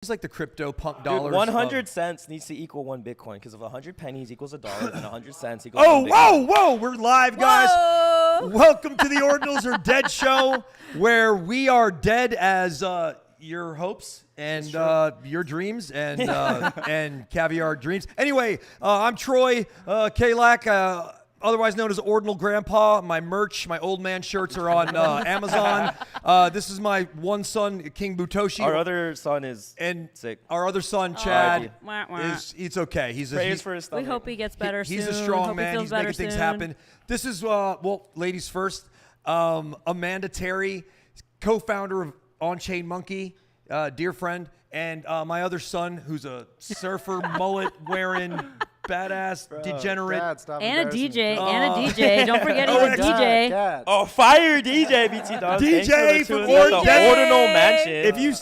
It's like the crypto punk dollars. Dude, 100 cents needs to equal 1 Bitcoin because if 100 pennies equals $1 and 100 cents equals Oh, 1 Bitcoin. whoa! We're live, guys. Whoa. Welcome to the Ordinals Are Dead show, where we are dead as your hopes and your dreams and and caviar dreams. Anyway, I'm Troy Kalak. Otherwise known as Ordinal Grandpa. My merch, my old man shirts are on Amazon. This is my one son, King Butoshi. Our other son is sick. Our other son, Chad, Wah, wah. it's okay. Praise for his We stomach. hope he gets better soon. He's a strong Hope man. He He's feels making things soon. happen. This is, ladies first, Amanda Terry, co-founder of On-Chain Monkey, dear friend, and my other son, who's a surfer, mullet-wearing, badass, degenerate. Dad, stop And a embarrassing DJ. me. And a DJ. Don't forget he's a DJ. Dad. Oh, fire DJ, BT Dog. DJ from the Ord Denver. Ordinal Mansion.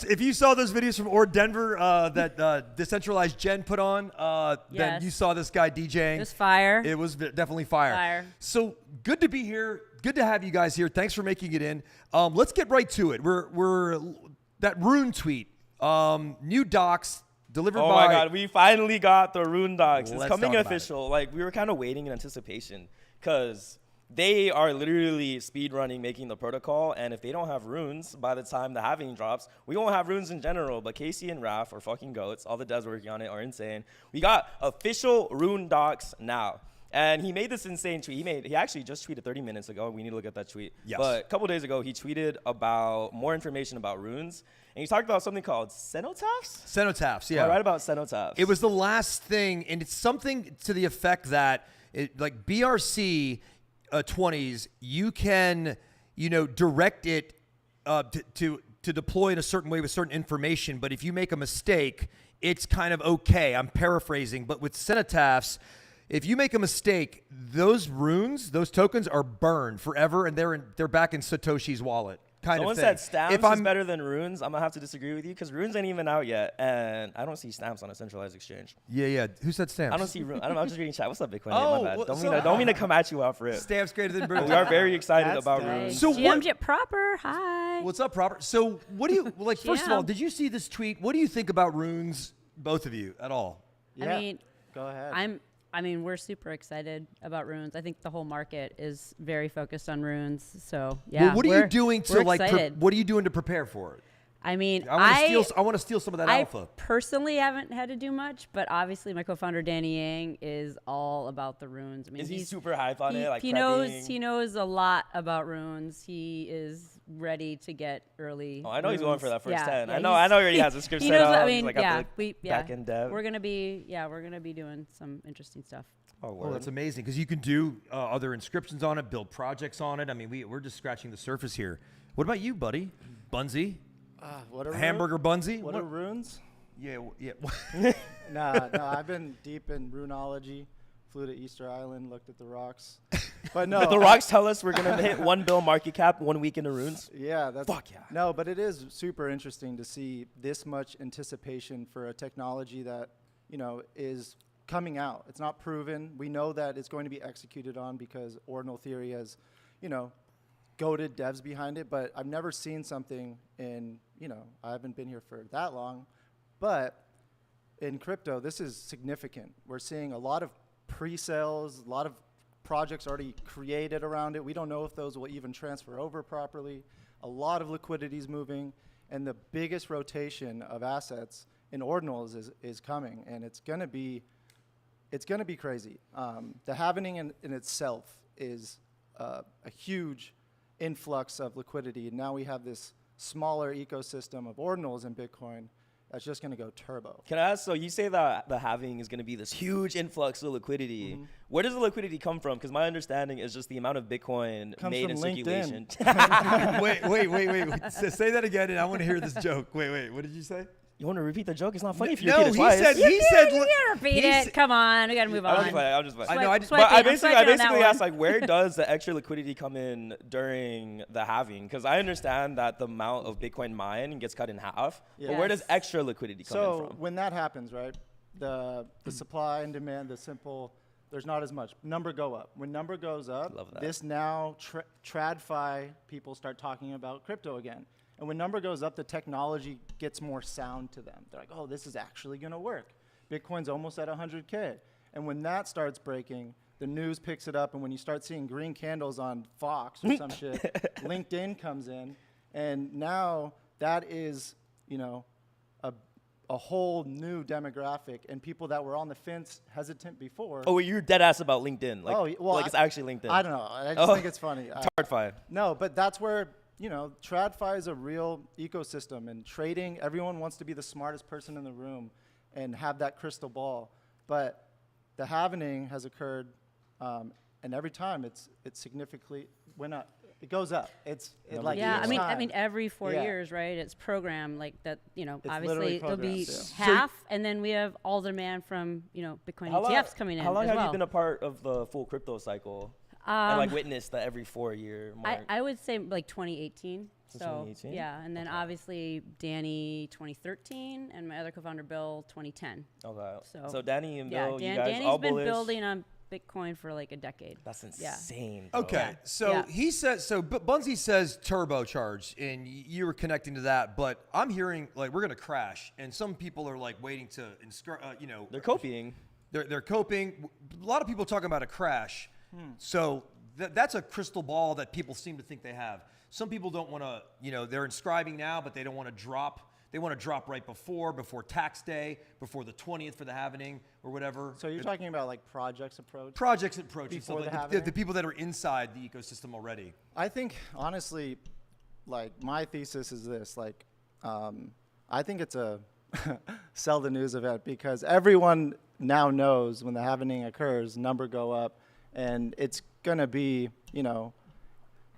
If you saw those videos from Ord Denver that Decentralized Jen put on, then Yes. you saw this guy DJing. It was fire. It was definitely fire. Fire. So good to be here. Good to have you guys here. Thanks for making it in. Let's get right to it. We're that Rune tweet. New docs delivered Oh by. my God, we finally got the Rune Docs. It's Let's coming talk about official. Like, we were kind of waiting in anticipation because they are literally speed running making the protocol. And if they don't have runes by the time the halving drops, we won't have runes in general. But Casey and Raph are fucking goats. All the devs working on it are insane. We got official Rune Docs now. And he made this insane tweet. He actually just tweeted 30 minutes ago. We need to look at that tweet. Yes. But a couple days ago, he tweeted about more information about runes. And he talked about something called cenotaphs. Cenotaphs, yeah. I'll write about cenotaphs. It was the last thing, and it's something to the effect that, like BRC 20s, you can, direct it to deploy in a certain way with certain information. But if you make a mistake, it's kind of okay. I'm paraphrasing, but with cenotaphs, if you make a mistake, those runes, those tokens are burned forever, and they're back in Satoshi's wallet. Someone said stamps is better than runes. I'm gonna have to disagree with you because runes ain't even out yet, and I don't see stamps on a centralized exchange. Yeah. Who said stamps? I don't see runes. I'm just reading chat. What's up, Bitcoin? Oh, my bad. well, Don't mean to come at you out for it. Stamps greater than But runes. we are very excited That's about nice. runes. So what- GM proper. Hi. What's up, Robert? So what do you like? First of all, GM. did you see this tweet? What do you think about runes, both of you, at all? Yeah. I mean, Go ahead. we're super excited about runes. I think the whole market is very focused on runes. So yeah. Well, what are you doing we're to excited. what are you doing to prepare for it? I mean, I want to steal some of that I alpha. personally haven't had to do much, but obviously my co-founder Danny Yang is all about the runes. I mean, Is he he's super hype on it? Like he prepping? knows a lot about runes. He is ready to get early. Oh, I know he's going runes. for that first Yeah, 10. yeah, I know he already has a script he set knows. up. I mean, He's, like, got yeah, the back-end dev. We're gonna be doing some interesting stuff. Oh, Oh, word. that's amazing because you can do other inscriptions on it, build projects on it. I mean, we're just scratching the surface here. What about you, buddy? Bunzy, What are hamburger Bunzy. What are runes? Yeah. No, I've been deep in runology. Flew to Easter Island, looked at the rocks. But no. Did the rocks tell us we're gonna hit $1 billion market cap 1 week into runes? Yeah, that's Fuck yeah. No, but it is super interesting to see this much anticipation for a technology that, is coming out. It's not proven. We know that it's going to be executed on because Ordinal Theory has, goated devs behind it, but I've never seen something in, I haven't been here for that long, but in crypto, this is significant. We're seeing a lot of pre-sales, a lot of projects already created around it. We don't know if those will even transfer over properly. A lot of liquidity is moving, and the biggest rotation of assets in Ordinals is coming, and it's gonna be crazy. The halvening in itself is a huge influx of liquidity, and now we have this smaller ecosystem of Ordinals in Bitcoin that's just gonna go turbo. Can I ask, so you say that the halving is going to be this huge influx of liquidity. Mm-hmm. Where does the liquidity come from? Because my understanding is just the amount of Bitcoin Comes made in from circulation. wait. Say that again, and I want to hear this joke. Wait. What did you say? You want to repeat the joke? It's not funny if you No, repeat it he twice. said. You can't repeat he it. said- Come on, we gotta move on. I'm just playing. I know, I Swipe But I I'm basically swiping on that asked, one. like, where does the extra liquidity come in during the halving? Because I understand that the amount of Bitcoin mined gets cut in half. Yeah. But where does Yes. extra liquidity come in So from? when that happens, right, the supply and demand, there's not as much. Number go up. When number goes up, Love that. this now TradFi people start talking about crypto again. And when number goes up, the technology gets more sound to them. They're like, oh, this is actually going to work. Bitcoin's almost at 100K. And when that starts breaking, the news picks it up. And when you start seeing green candles on Fox or some shit, LinkedIn comes in. And now that is, you know, a whole new demographic, and people that were on the fence hesitant before. Oh, you're dead ass about LinkedIn. Like, like it's actually LinkedIn. I don't know. I just think it's funny. TradFi. No, but that's where, you know, TradFi is a real ecosystem, and trading, everyone wants to be the smartest person in the room and have that crystal ball. But the halvening has occurred, and every time it's significantly went up. It goes up. Like yeah, each I time. mean, every 4 Yeah. years, right? It's programmed like that. You know, It's obviously literally there'll be programmed, half, and then we have all the demand from Bitcoin ETFs coming in. How long as have well. you been a part of the full crypto cycle? And like witnessed the every 4 year mark? I would say like 2018. So So 2018? yeah, and then obviously Danny 2013, and my other co-founder Bill 2010. Okay. So, So Danny and Yeah, Bill, you guys Danny's all been bullish? building on Bitcoin for like a decade. That's Yeah. insane. Bro. Okay, Yeah. so Yeah. he says Bunzy says turbocharged, and you were connecting to that, but I'm hearing like we're gonna crash, and some people are like waiting to They're copying. they're coping. A lot of people talking about a crash, so that's a crystal ball that people seem to think they have. Some people don't want to, they're inscribing now, but they don't want to drop. They want to drop right before tax day, before the 20th for the halvening or whatever. So you're talking about like projects approach? Projects approach and Before stuff the like halvening? the people that are inside the ecosystem already. I think, honestly, like, my thesis is this. Like, I think it's a sell the news event, because everyone now knows when the halvening occurs, number go up, and it's going to be,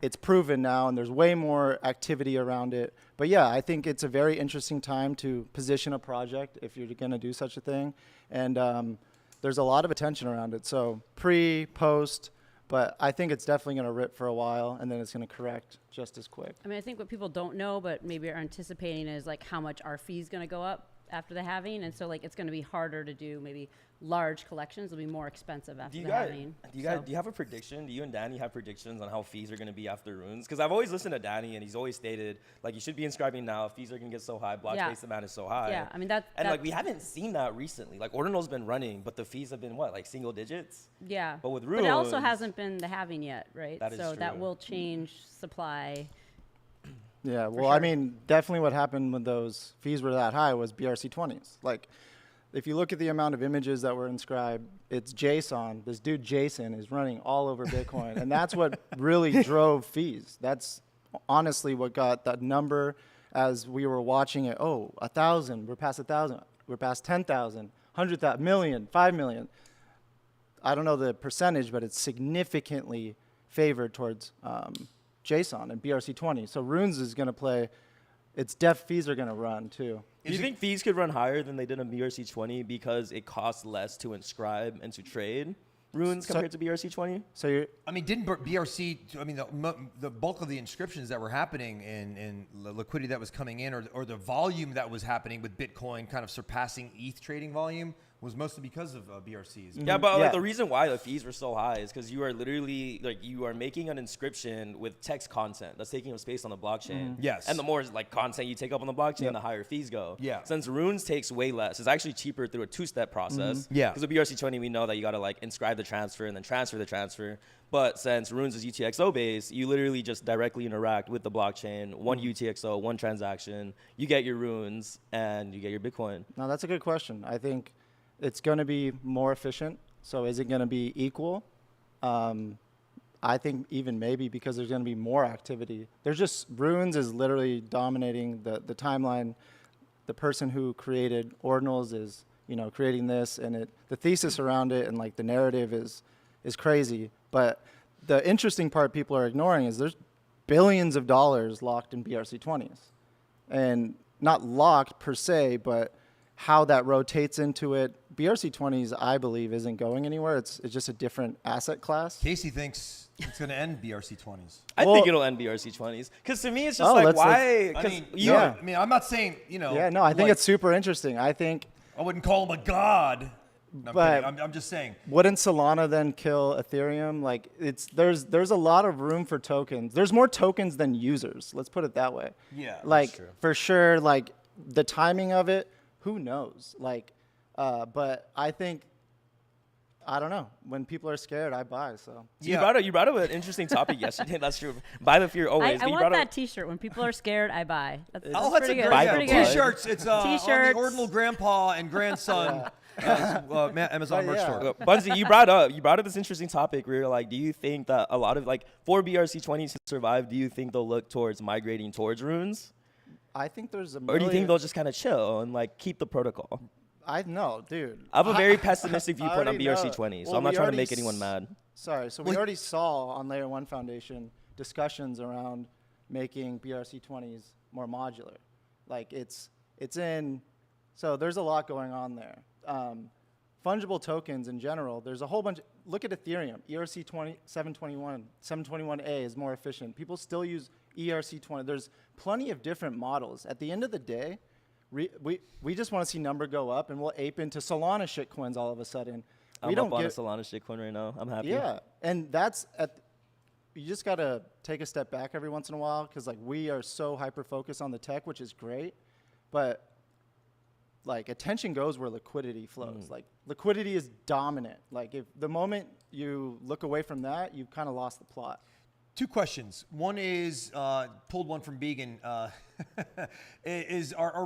it's proven now, and there's way more activity around it. But yeah, I think it's a very interesting time to position a project if you're going to do such a thing. And there's a lot of attention around it. So pre, post, but I think it's definitely going to rip for a while, and then it's going to correct just as quick. I mean, I think what people don't know, but maybe are anticipating, is like how much our fee's going to go up after the halving, and so like it's going to be harder to do maybe large collections. It'll be more expensive after the halving. Do you have a prediction? Do you and Danny have predictions on how fees are going to be after runes? Because I've always listened to Danny, and he's always stated like you should be inscribing now. Fees are going to get so high. Block space demand is so high. Yeah, I mean and like we haven't seen that recently. Like Ordinals been running, but the fees have been what, like single digits? Yeah, But with but it also runes- hasn't been the halving yet, right? That is so that true. will change supply. Yeah, well, I mean, definitely what happened when those fees were that high was BRC20s. Like, if you look at the amount of images that were inscribed, it's JSON. This dude Jason is running all over Bitcoin, and that's what really drove fees. That's honestly what got that number as we were watching it. Oh, 1,000, we're past 1,000, we're past 10,000, 100,000, million, 5 million. I don't know the percentage, but it's significantly favored towards JSON and BRC20. So Runes is going to play, its def fees are going to run too. Do you think fees could run higher than they did on BRC20 because it costs less to inscribe and to trade runes So- compared to BRC20? So you're, I mean, didn't BRC? I mean, the bulk of the inscriptions that were happening and the liquidity that was coming in, or the volume that was happening with Bitcoin kind of surpassing ETH trading volume, was mostly because of BRCs. Yeah, but Yeah. like, the reason why the fees were so high is because you are literally like you are making an inscription with text content that's taking up space on the blockchain. Yes. And the more like content you take up on the blockchain, Yep. the higher fees go. Yeah. Since runes takes way less, it's actually cheaper through a two-step process. Yeah. Because with BRC20, we know that you got to like inscribe the transfer and then transfer the transfer. But since runes is UTXO based, you literally just directly interact with the blockchain. One UTXO, one transaction. You get your runes and you get your Bitcoin. no, that's a good question. I think it's going to be more efficient. So is it going to be equal? I think even maybe because there's going to be more activity. There's just, Runes is literally dominating the timeline. The person who created Ordinals is, creating this, and the thesis around it and like the narrative is crazy. But the interesting part people are ignoring is there's billions of dollars locked in BRC20s. And not locked per se, but how that rotates into it. BRC20s, I believe, isn't going anywhere. It's just a different asset class. Casey thinks it's going to end BRC20s. I Well- think it'll end BRC20s. Because to me, it's just Oh, like, let's- why? I 'Cause mean, Yeah. I mean, I'm not saying Yeah, no, I think like, it's super interesting. I think, I wouldn't call him a god. I'm But- kidding. I'm just saying. Wouldn't Solana then kill Ethereum? Like there's a lot of room for tokens. There's more tokens than users. Let's put it that way. Yeah, that's Like true. for sure, like the timing of it, who knows? Like, but I think I don't know. When people are scared, I buy. So Yeah. You brought up an interesting topic yesterday. That's true. Buy the fear I, always. I but you want brought that up- T-shirt. When people are scared, I buy. That's Oh, that's pretty a good. great Buy Pretty the good. plug. T-shirts. It's on the T-shirts. Ordinal Grandpa and Grandson Amazon But merch yeah. store. Bunzy, you brought up this interesting topic where you're like, do you think that a lot of like for BRC20s to survive, do you think they'll look towards migrating towards runes, I think there's a or do you think million- they'll just kind of chill and like keep the protocol? I know, dude. I have a very pessimistic I viewpoint on already know. BRC20, so Well, I'm not we trying to already make anyone s- mad. Sorry. So we Well, already saw on Layer 1 Foundation discussions around making BRC20s more modular. Like it's in, so there's a lot going on there. Fungible tokens in general, there's a whole bunch. Look at Ethereum. ERC 721A is more efficient. People still use ERC20. There's plenty of different models. At the end of the day, we just want to see number go up, and we'll ape into Solana shitcoins all of a sudden. I'm We don't up on a get, Solana shitcoin right now. I'm happy. yeah, and that's you just gotta take a step back every once in a while because like we are so hyper focused on the tech, which is great, but like attention goes where liquidity flows. Like liquidity is dominant. Like if the moment you look away from that, you've kind of lost the plot. Two questions. One is pulled one from Began. Are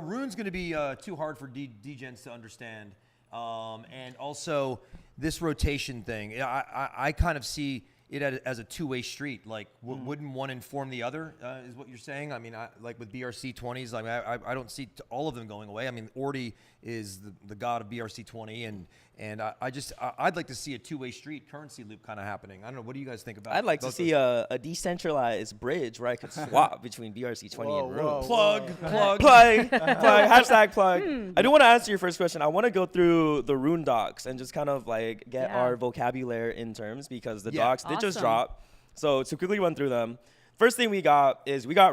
runes going to be too hard for degens to understand? And also this rotation thing. I kind of see it as a two-way street. Like, wouldn't one inform the other? Is what you're saying? I mean, like with BRC20s, like I don't see all of them going away. I mean, Ordi is the god of BRC20, and I'd like to see a two-way street currency loop kind of happening. I don't know. What do you guys think about? I'd like to both see those? a decentralized bridge where I could swap between BRC20 Whoa, and whoa, runes. plug. Plug, hashtag plug. I do want to answer your first question. I want to go through the rune docs and just kind of like get Yeah. our vocabulary in terms because the Yeah. docs did just Awesome. drop. So to quickly run through them. First thing we got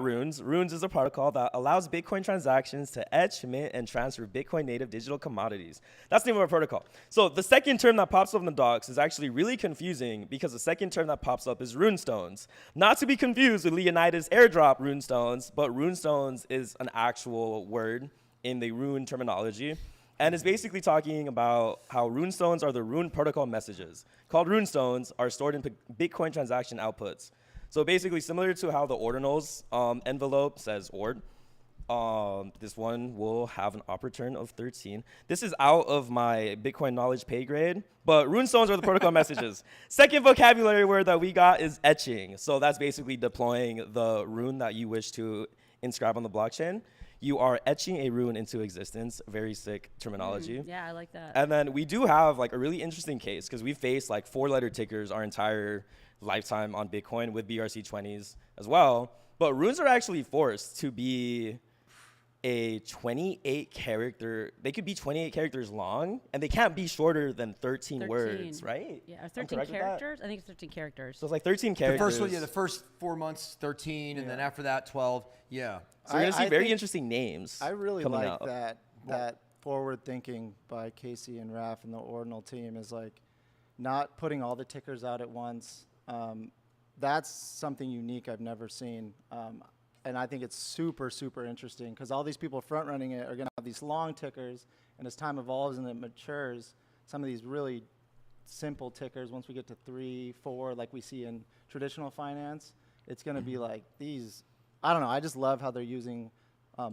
runes. Runes is a protocol that allows Bitcoin transactions to etch, mint, and transfer Bitcoin native digital commodities. That's the name of our protocol. So the second term that pops up in the docs is actually really confusing because the second term that pops up is runestones. Not to be confused with Leonidas airdrop runestones, but runestones is an actual word in the rune terminology. And it's basically talking about how runestones are the rune protocol messages. Called runestones are stored in Bitcoin transaction outputs. So basically similar to how the Ordinals envelope says ord, this one will have an op return of 13. This is out of my Bitcoin knowledge pay grade, but runestones are the protocol messages. Second vocabulary word that we got is etching. So that's basically deploying the rune that you wish to inscribe on the blockchain. You are etching a rune into existence. Very sick terminology. Yeah, I like that. And then we do have like a really interesting case because we faced like 4-letter tickers our entire lifetime on Bitcoin with BRC20s as well. But runes are actually forced to be a 28 character. They could be 28 characters long, and they can't be shorter than 13 words, right? Yeah, or I'm 13 correct with that? characters? I think it's 13 characters. So it's like 13 The characters. first one, yeah, the first 4 months, 13, and then after that, 12. Yeah. So we're gonna see I very think- interesting names. I really coming like out. that forward thinking by Casey and Raf and the Ordinal team is like not putting all the tickers out at once. That's something unique I've never seen. And I think it's super, super interesting because all these people front running it are going to have these long tickers. And as time evolves and it matures, some of these really simple tickers, once we get to 3, 4, like we see in traditional finance, it's going to be like these. I don't know. I just love how they're using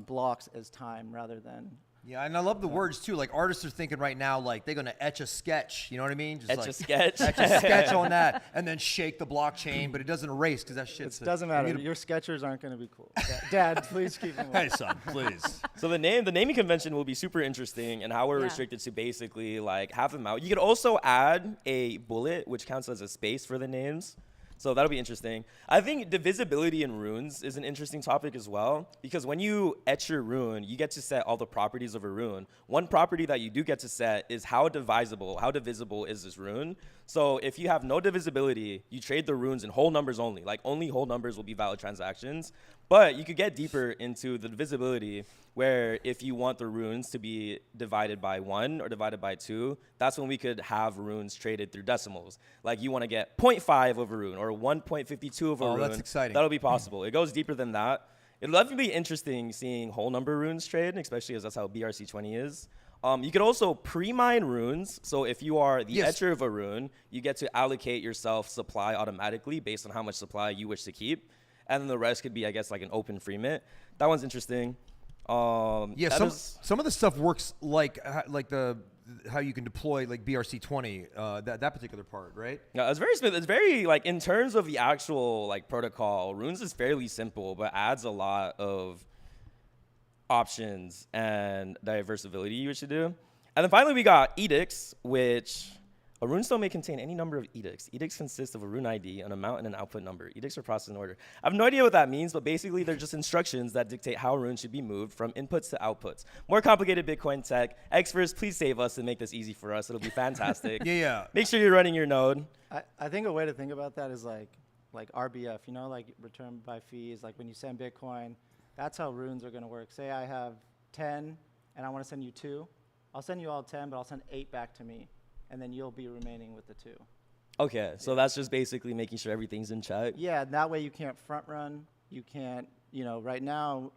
blocks as time rather than. Yeah, and I love the words too. Like artists are thinking right now, like they're gonna etch a sketch. You know what I mean? Just Etch like, a sketch. etch a sketch on that, and then shake the blockchain, but it doesn't erase because that shit It doesn't matter. Your sketchers aren't going to be cool. Dad, please keep them away. Hey, son, please. So the naming convention will be super interesting, and how we're Yeah. restricted to basically like have them out. You could also add a bullet, which counts as a space for the names. So that'll be interesting. I think divisibility in runes is an interesting topic as well, because when you etch your rune, you get to set all the properties of a rune. One property that you do get to set is how divisible is this rune. So if you have no divisibility, you trade the runes in whole numbers only. Like only whole numbers will be valid transactions. But you could get deeper into the divisibility, where if you want the runes to be divided by 1 or divided by 2, that's when we could have runes traded through decimals. Like you want to get 0.5 of a rune or 1.52 of a rune. That's exciting. That'll be possible. It goes deeper than that. It'll definitely be interesting seeing whole number runes trade, especially as that's how BRC20 is. You could also pre-mine runes. So if you are the etcher of a rune, you get to allocate yourself supply automatically based on how much supply you wish to keep. And then the rest could be, I guess, like an open free mint. That one's interesting. Some of the stuff works like how you can deploy like BRC20, that particular part, right? Yeah, it's very like in terms of the actual like protocol, runes is fairly simple, but adds a lot of options and diversibility you should do. And then finally we got edicts, which a rune stone may contain any number of edicts. Edicts consist of a rune ID, an amount, and an output number. Edicts are processed in order. I have no idea what that means, but basically they're just instructions that dictate how runes should be moved from inputs to outputs. More complicated Bitcoin tech. Experts, please save us and make this easy for us. It'll be fantastic. Yeah. Make sure you're running your node. I think a way to think about that is like RBF, you know, like return by fees. Like when you send Bitcoin, that's how runes are going to work. Say I have 10 and I want to send you 2. I'll send you all 10, but I'll send 8 back to me. And then you'll be remaining with the 2. Okay, so that's just basically making sure everything's in check. Yeah, that way you can't front run. You can't, you know, right now,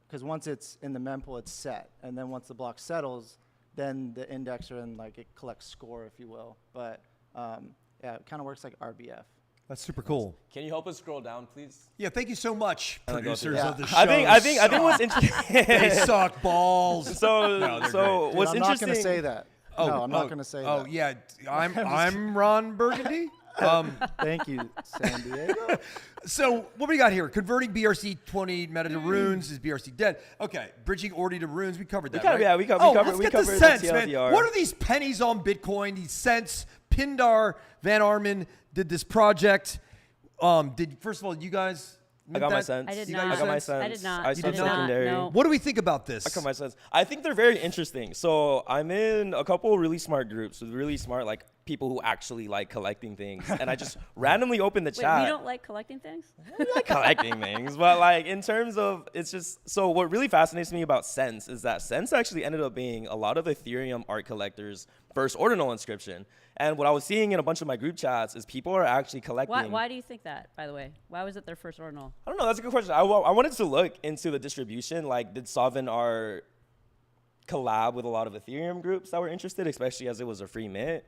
because once it's in the mempool, it's set. And then once the block settles, then the indexer and like it collects score, if you will. But yeah, it kind of works like RBF. That's super cool. Can you help us scroll down, please? Yeah, thank you so much, producers Yeah. of the show. I think what's interesting. They suck balls. So Dude, what's I'm not interesting? going to say that. No, I'm not going to say that. Oh yeah, I'm Ron Burgundy. Thank you, San Diego. So what we got here? Converting BRC20 meta to runes. Is BRC dead? Okay, bridging Ordi to runes. We covered that, right? Yeah, we covered. Let's We get covered the cents, the man. TLDR. What are these pennies on Bitcoin? These cents. Pindar Van Armen did this project. First of all, you guys? I got my sense. I did You got not. your I got my sense? sense. I did not. I I studied did not, secondary. no. What do we think about this? I got my sense. I think they're very interesting. So I'm in a couple really smart groups with really smart like people who actually like collecting things, and I just randomly opened the Wait, chat. you don't like collecting things? I like collecting things, but like in terms of it's just so what really fascinates me about Sense is that Sense actually ended up being a lot of Ethereum art collectors' first ordinal inscription. And what I was seeing in a bunch of my group chats is people are actually collecting. Why do you think that, by the way? Why was it their first ordinal? I don't know. That's a good question. I wanted to look into the distribution. Like, did Sovereign Art collab with a lot of Ethereum groups that were interested, especially as it was a free mint?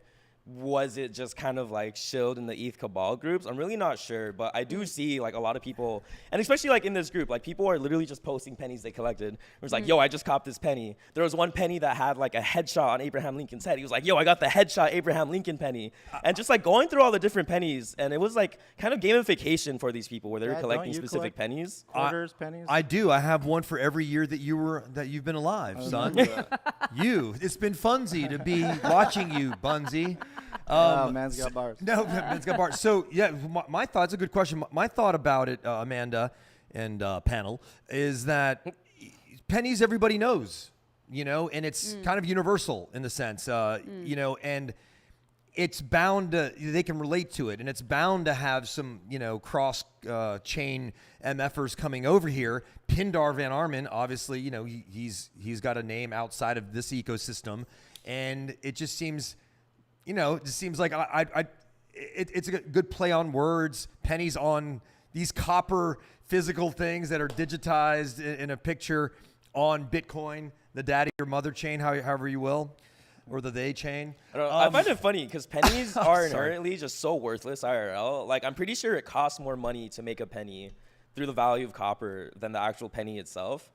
Was it just kind of like shilled in the ETH Cabal groups? I'm really not sure, but I do see like a lot of people, and especially like in this group, like people are literally just posting pennies they collected. It was like, yo, I just copped this penny. There was one penny that had like a headshot on Abraham Lincoln's head. He was like, yo, I got the headshot Abraham Lincoln penny. And just like going through all the different pennies, and it was like kind of gamification for these people where they were Yeah, collecting don't you specific collect pennies. Quarters, pennies. I do. I have one for every year that you've been alive, son. It's been funsy to be watching you, Bunzy. Oh, man's got bars. No, man's got bars. So yeah, my thought. It's a good question. My thought about it, Amanda and panel, is that pennies everybody knows, you know, and it's kind of universal in the sense, you know, and it's bound to, they can relate to it, and it's bound to have some, you know, cross chain MFers coming over here. Pindar Van Armen, obviously, you know, he's got a name outside of this ecosystem, and it just seems, you know, it just seems like it's a good play on words. Pennies on these copper physical things that are digitized in a picture on Bitcoin, the daddy or mother chain, however you will, or the they chain. I find it funny because pennies are inherently just so worthless IRL. Like, I'm pretty sure it costs more money to make a penny through the value of copper than the actual penny itself.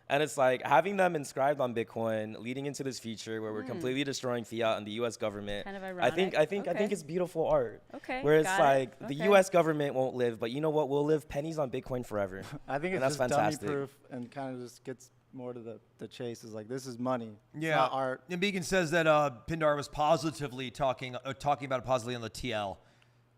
And it's like having them inscribed on Bitcoin, leading into this future where we're completely destroying fiat and the U.S. government. Kind of I think ironic. it's beautiful art. Okay, Where it's got it. like the Okay. U.S. government won't live, but you know what? We'll live pennies on Bitcoin forever. I think And it's that's just fantastic. dummy proof and kind of just gets more to the chase. Is like, this is money. It's Yeah, not art. And Beacon says that Pindar was positively talking about it positively on the TL.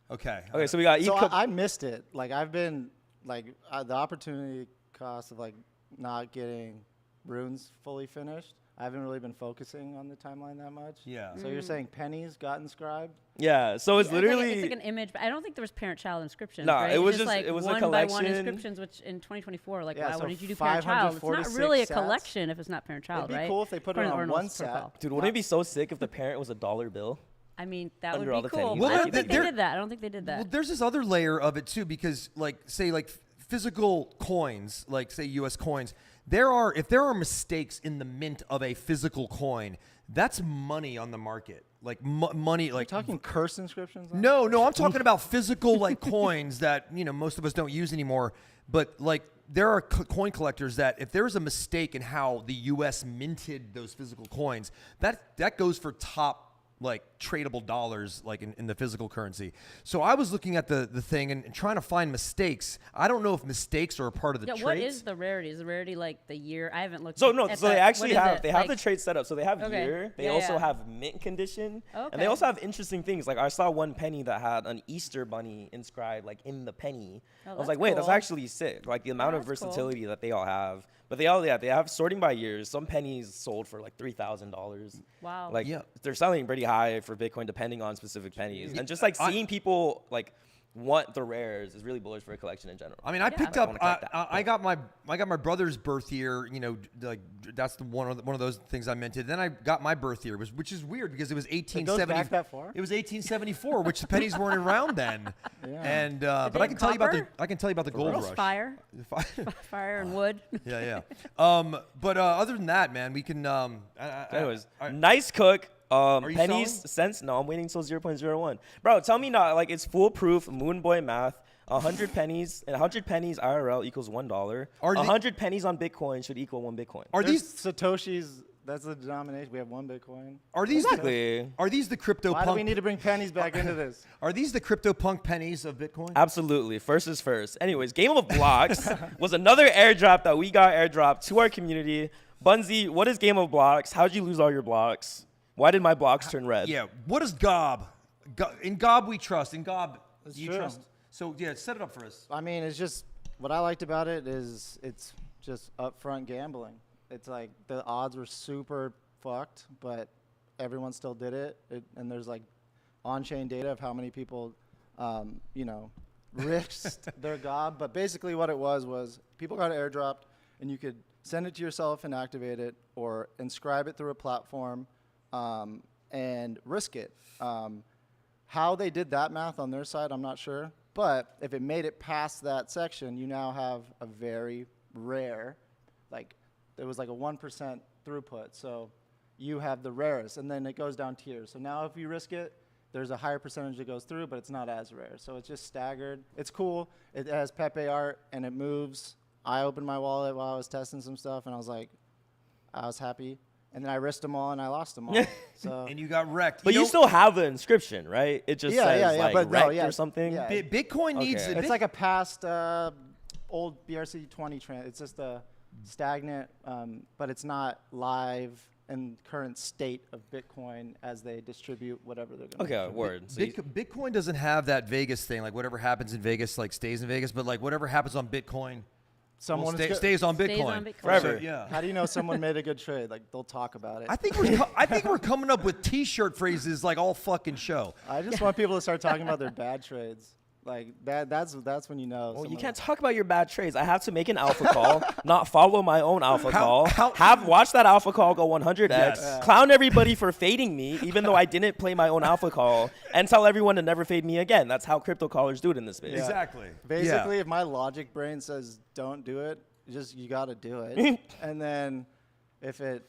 Okay. Okay, so we got So ETH. I missed it. Like, I've been like the opportunity cost of like not getting runes fully finished I haven't really been focusing on the timeline that much. Yeah. So you're saying pennies got inscribed? Yeah, so it's Yeah, literally it's like an image, but I don't think there was parent-child inscriptions. No, right? it was It's just- like it was a one by one collection. inscriptions, which in 2024, like Yeah, why so wouldn't you do parent-child? It's not 546 really a sats. collection if it's not parent-child, It'd be right? cool if they put it According to on Ordinals one set. protocol. dude, wouldn't it be so sick if the parent was a $1 bill? I mean, that Under would all be the cool. pennies. But I Well, don't think they there- did that. I don't think they did that. Well, there's this other layer of it too, because like say like physical coins, like say U.S. coins, if there are mistakes in the mint of a physical coin, that's money on the market. Like money, like Talking curse inscriptions? No, I'm talking about physical like coins that most of us don't use anymore. But like there are coin collectors that if there's a mistake in how the U.S. minted those physical coins, that goes for top like tradable dollars like in the physical currency. So I was looking at the thing and trying to find mistakes. I don't know if mistakes are a part of the Yeah, traits. what is the rarity? Is the rarity like the year? I haven't looked. So no, at so they the- actually what is have it? they have the Like- trade set up. So they have Okay. year. They Yeah, also yeah. have mint condition, and they Okay. also have interesting things. Like I saw one penny that had an Easter bunny inscribed like in the penny. Oh, I was that's like, wait, that's cool. actually sick. Like the amount of that's cool. versatility that they all have. But they have sorting by years. Some pennies sold for like $3,000. Wow. Like Yeah. they're selling pretty high for Bitcoin depending on specific pennies. And just like seeing people like want the rares is really bullish for a collection in general. I mean, I picked I up. wanna collect that. I got my brother's birth year. Like that's one of those things I minted. Then I got my birth year, which is weird because it was 1870. back that far? It was 1874, which the pennies weren't around then. Yeah. And Did but they I have can tell you about the copper? gold Girls, rush. fire, fire and wood. Yeah. But other than that, man, we can. Anyways, nice cook. you Pennies, selling? cents. No, I'm waiting until 0.01. Bro, tell me not like it's foolproof moon boy math. 100 pennies and 100 pennies IRL equals $1. Are they- 100 pennies on Bitcoin should equal 1 Bitcoin. Are There's these Satoshis? That's the denomination. We have one Bitcoin. are these Exactly. are these the crypto Why do we punk? need to bring pennies back into this? Are these the crypto punk pennies of Bitcoin? Absolutely. First is first. Anyways, Game of Blocks was another airdrop that we got airdropped to our community. Bunzy, what is Game of Blocks? How'd you lose all your blocks? Why did my blocks turn red? Yeah. What is Gob? In Gob we trust. In Gob That's you true. trust. So yeah, set it up for us. I mean, it's just what I liked about it is it's just upfront gambling. It's like the odds were super fucked, but everyone still did it. And there's like on-chain data of how many people, risked their gob. But basically, what it was people got airdropped, and you could send it to yourself and activate it, or inscribe it through a platform, and risk it. How they did that math on their side, I'm not sure. But if it made it past that section, you now have a very rare, like there was like a 1% throughput. So you have the rarest, and then it goes down tiers. So now if you risk it, there's a higher percentage that goes through, but it's not as rare. So it's just staggered. It's cool. It has Pepe art, and it moves. I opened my wallet while I was testing some stuff, and I was happy. And then I risked them all, and I lost them all. So And you got wrecked. But you know, still have the inscription, right? It just says like but no, wrecked yeah, or something. yeah. Bitcoin needs. Okay. It's like a past old BRC20 trend. It's just a stagnant, but it's not live in current state of Bitcoin as they distribute whatever they're going to. Okay, word. So Bitcoin doesn't have that Vegas thing. Like whatever happens in Vegas, like stays in Vegas. But like whatever happens on Bitcoin, Someone is stays on Bitcoin. Stays on Bitcoin. Forever. So, yeah. How do you know someone made a good trade? Like they'll talk about it. I think we're coming up with T-shirt phrases like all fucking show. I just want people to start talking about their bad trades. Like that's when you know. Well, you someone- can't talk about your bad trades. I have to make an alpha call, not follow my own alpha call. how- Watch that alpha call go 100x. Yes. Clown everybody for fading me, even though I didn't play my own alpha call, and tell everyone to never fade me again. That's how crypto callers do it in this space. Yeah. Exactly. Basically, if my logic brain says don't do it, you got to do it. And then if it,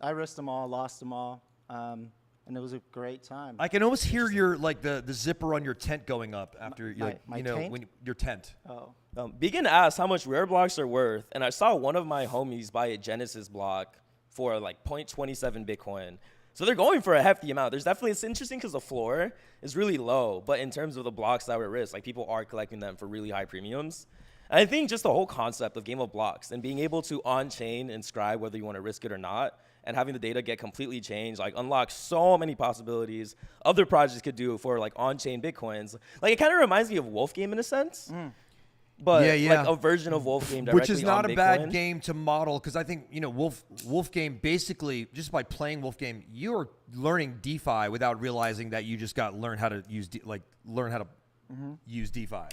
I risked them all, lost them all, and it was a great time. I can almost hear your like the zipper on your tent going up after My taint? when your tent. Oh. Begin asked how much rare blocks are worth, and I saw one of my homies buy a Genesis block for like 0.27 Bitcoin. So they're going for a hefty amount. It's interesting because the floor is really low, but in terms of the blocks that were risked, like people are collecting them for really high premiums. And I think just the whole concept of Game of Blocks and being able to on-chain inscribe whether you want to risk it or not, and having the data get completely changed, like unlocks so many possibilities other projects could do for like on-chain Bitcoins. Like it kind of reminds me of Wolf Game in a sense. but Yeah. like a version of Wolf Game Which is directly not on a Bitcoin. bad game to model, because I think, Wolf Game, basically just by playing Wolf Game, you're learning DeFi without realizing that you just got learn how to use use DeFi.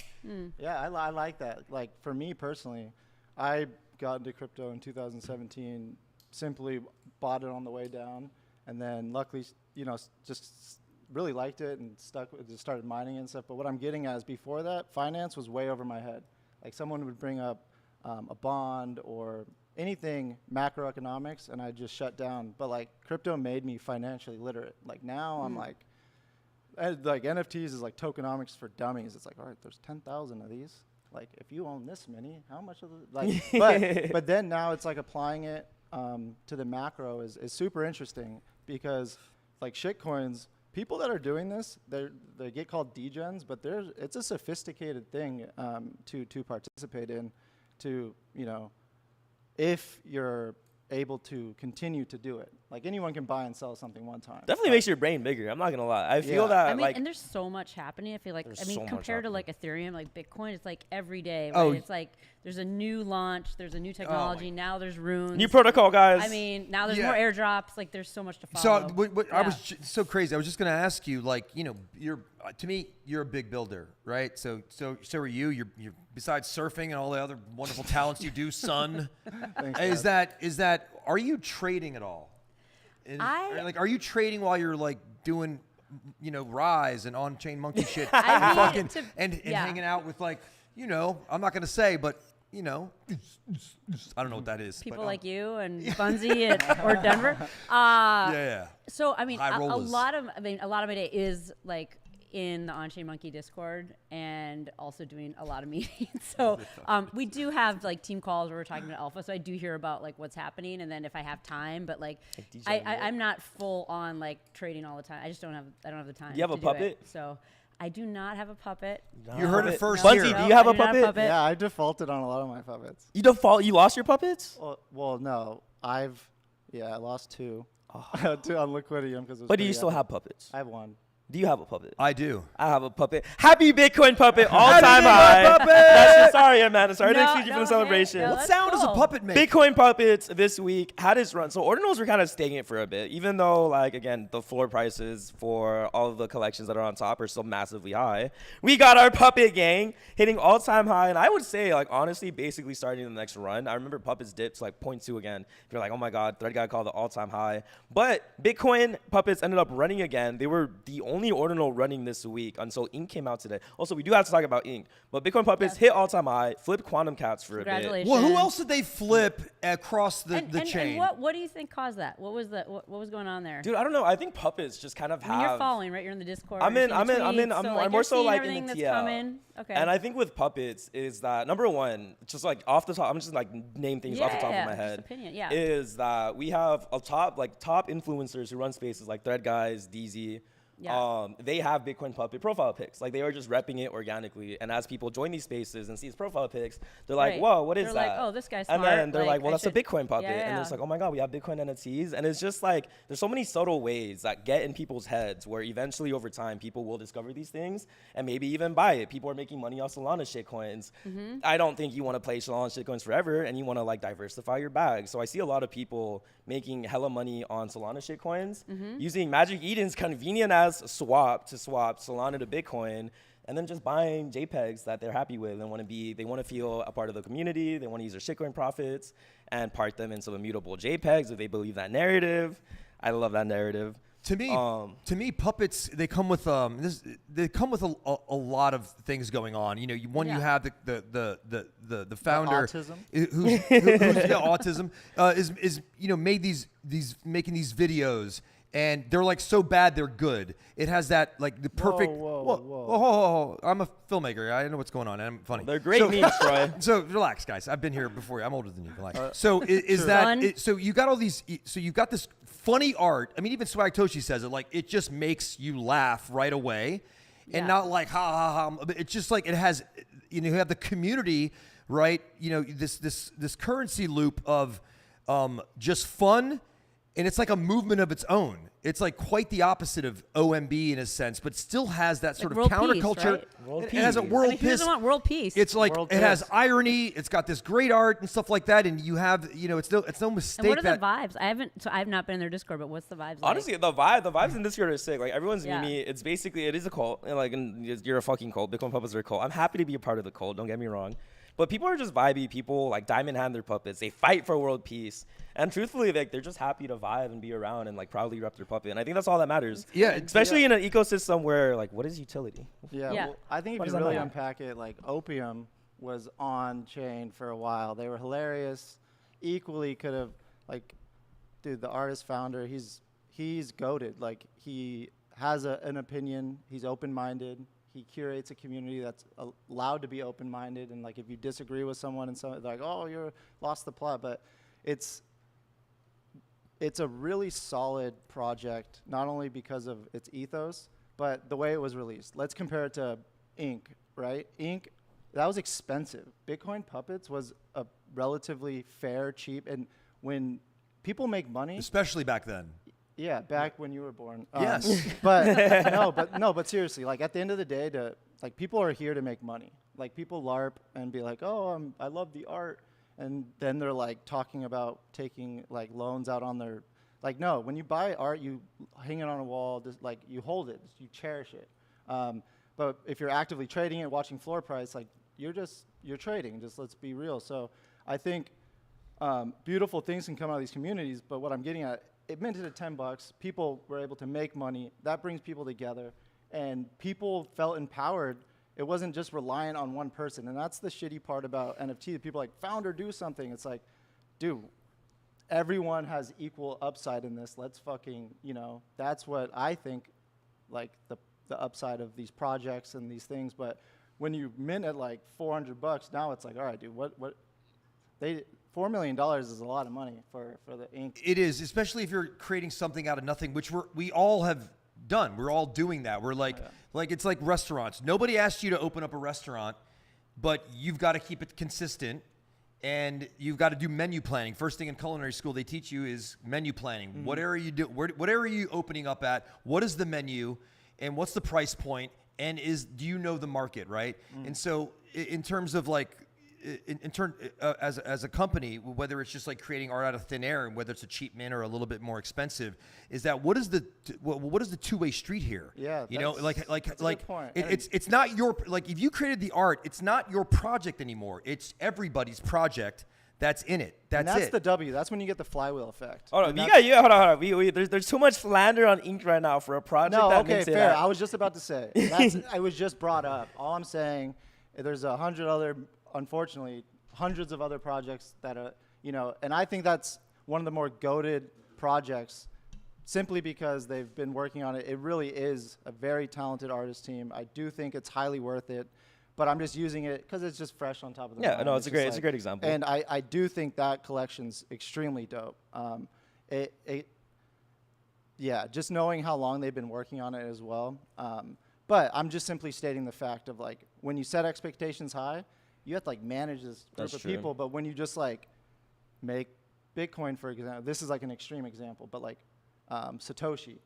Yeah, I like that. Like for me personally, I got into crypto in 2017, simply bought it on the way down, and then luckily, just really liked it and just started mining and stuff. But what I'm getting at is before that, finance was way over my head. Like someone would bring up a bond or anything macroeconomics, and I just shut down. But like crypto made me financially literate. Like now I'm like NFTs is like tokenomics for dummies. It's like, all right, there's 10,000 of these. Like if you own this many, how much of the like? but then now it's like applying it to the macro is super interesting, because like shitcoins, people that are doing this, they get called degens, but it's a sophisticated thing to participate in, if you're able to continue to do it. Like anyone can buy and sell something one time. Definitely makes your brain bigger. I'm not gonna lie. I feel that I mean, like and there's so much happening. I feel like, There's so much compared to like happening. Ethereum, like Bitcoin, it's like every day. Right? Oh. It's like there's a new launch, there's a new technology. Now there's runes. new protocol, guys. I mean, now there's Yeah. more airdrops. Like there's so much to So follow. I was so crazy. I was just going to ask you, like, to me, you're a big builder, right? So are you. You're besides surfing and all the other wonderful talents you do, son. Thanks, is that are you trading at all? Are you trading while you're like doing, Rise and on-chain monkey shit and hanging out with like, I'm not going to say, but I don't know what that is. People but, like you and Bunzy or Denver. yeah. So I mean, High a rollers. lot of my day is like in the On-Chain Monkey Discord and also doing a lot of meetings. So we do have like team calls where we're talking about alpha. So I do hear about like what's happening, and then if I have time, but like I'm not full on like trading all the time. I don't have the time. You have to a do puppet? it. So I do not have a puppet. You heard it first Bunzy, here. do you have I a do not have a puppet? puppet. Yeah, I defaulted on a lot of my puppets. You lost your puppets? Well, no, I lost two. Two on Liquidium because. But do you still have puppets? I have one. Do you have a puppet? I do. I have a puppet. Happy Bitcoin puppet, all-time high. Puppet! That's sorry, man. Sorry to No, exclude you from the hey, celebration. no, What that's sound does a cool. puppet make? Bitcoin puppets this week had its run. So Ordinals were kind of staying it for a bit, even though, like, again, the floor prices for all of the collections that are on top are still massively high. We got our puppet gang hitting all-time high, and I would say, like, honestly, basically starting the next run. I remember puppets dips like 0.2 again. You're like, oh my God, Thread guy called the all-time high. But Bitcoin puppets ended up running again. They were the only Ordinal running this week until Ink came out today. Also, we do have to talk about Ink, but Bitcoin puppets hit all-time high, flipped quantum cats for a bit. Congratulations. Well, who else did they flip across the chain? And what do you think caused that? What was going on there? Dude, I don't know. I think puppets just kind of I mean, have. you're following, right? You're in the Discord. I'm you're in. seeing the tweets, so, like, I'm more you're so seeing like everything in the that's TL. coming. Okay. And I think with puppets is that number one, just like off the top, I'm just like name things off the top of my just head. opinion, yeah. Is that we have a top influencers who run spaces like Thread Guys, DZ. Yeah. They have Bitcoin puppet profile pics. Like they are just repping it organically. And as people join these spaces and see his profile pics, they're like, Right. "Whoa, what is They're that?" like, "Oh, this guy's And smart. then they're like, "Well, I that's a should-" Bitcoin puppet." Yeah, And yeah. it's like, "Oh my God, we have Bitcoin NFTs." And it's just like there's so many subtle ways that get in people's heads where eventually over time people will discover these things and maybe even buy it. People are making money off Solana shitcoins. Mm-hmm. I don't think you want to play Solana shitcoins forever and you want to like diversify your bag. So I see a lot of people making hella money on Solana shitcoins Mm-hmm. using Magic Eden's convenient as swap to swap Solana to Bitcoin, and then just buying JPEGs that they're happy with and they want to feel a part of the community. They want to use their shitcoin profits and park them into immutable JPEGs if they believe that narrative. I love that narrative. To me, puppets they come with a lot of things going on. You have the founder autism? who's autism is made making these videos. And they're like so bad they're good. It has that like the perfect. Whoa. I'm a filmmaker. I know what's going on. I'm funny. They're great memes, Troy. So relax, guys. I've been here before. I'm older than you. Relax. So you got all these. So you got this funny art. I mean, even Swag Toshi says it. Like it just makes you laugh right away, and not like ha ha ha. But it's just like it has. You have the community, right? This currency loop of just fun. and it's like a movement of its own. It's like quite the opposite of OMB in a sense, but still has that sort of world peace, counterculture. right? World It has a peace. world Who peace. doesn't want world peace? It's like World it has peace. irony. It's got this great art and stuff like that, and you have it's no mistake and what are that the vibes? I've not been in their Discord, but what's the vibes? Honestly, the vibes in Discord are sick. Like everyone's Yeah. me. It is a cult. And like you're a fucking cult. Bitcoin puppets are a cult. I'm happy to be a part of the cult. Don't get me wrong. But people are just vibey. People like diamond hand their puppets. They fight for world peace. And truthfully, like they're just happy to vibe and be around and like proudly rep their puppet. And I think that's all that matters. Yeah, Especially in an ecosystem where like, what is utility? Yeah, Yeah. Well, I think What if does you that really matter? unpack it, like Opium was on chain for a while. They were hilarious. Equally could have, like, dude, the artist founder, he's goated. Like, he has an opinion. He's open-minded. He curates a community that's allowed to be open-minded. And like, if you disagree with someone and so like, oh, you're lost the plot, but it's a really solid project, not only because of its ethos, but the way it was released. Let's compare it to Ink, right? Ink, that was expensive. Bitcoin Puppets was a relatively fair, cheap, and when people make money, especially back then. yeah, back when you were born. Yes. But seriously, like at the end of the day, like people are here to make money. Like people LARP and be like, oh, I love the art. And then they're like talking about taking like loans out on their, like, no, when you buy art, you hang it on a wall, just like you hold it, you cherish it. But if you're actively trading it, watching floor price, like you're trading, just let's be real. So I think beautiful things can come out of these communities, but what I'm getting at, it minted at $10, people were able to make money, that brings people together, and people felt empowered. It wasn't just reliant on one person, and that's the shitty part about NFT. People are like, founder, do something. It's like, dude, everyone has equal upside in this. Let's fucking, that's what I think, like the upside of these projects and these things. But when you mint at like $400, now it's like, all right, dude, $4 million is a lot of money for the ink. It is, especially if you're creating something out of nothing, which we all have done. We're all doing that. We're like, it's like restaurants. Nobody asked you to open up a restaurant, but you've got to keep it consistent, and you've got to do menu planning. First thing in culinary school they teach you is menu planning. Mm-hmm. Whatever you do, whatever you opening up at, what is the menu, and what's the price point, and do you know the market, right? Mm. And so, in terms of like. As a company, whether it's just like creating art out of thin air and whether it's a cheap mint or a little bit more expensive, is that what is the two-way street here? Yeah, like that's a good point. It's not your, like, if you created the art, it's not your project anymore. It's everybody's project that's in it. That's it. the W. That's when you get the flywheel effect. Hold on, hold on. There's too much slander on Ink right now for a project. No, that okay, makes it fair. out. I was just about to say. I was just brought up. All I'm saying, there's 100 other. Unfortunately, hundreds of other projects that are, and I think that's one of the more goated projects simply because they've been working on it. It really is a very talented artist team. I do think it's highly worth it, but I'm just using it because it's just fresh on top of the mind. No, it's a great example. And I do think that collection's extremely dope. Just knowing how long they've been working on it as well. But I'm just simply stating the fact of like, when you set expectations high, you have to like manage this group of people, but when you just like make Bitcoin, for example, this is like an extreme example, but like Satoshi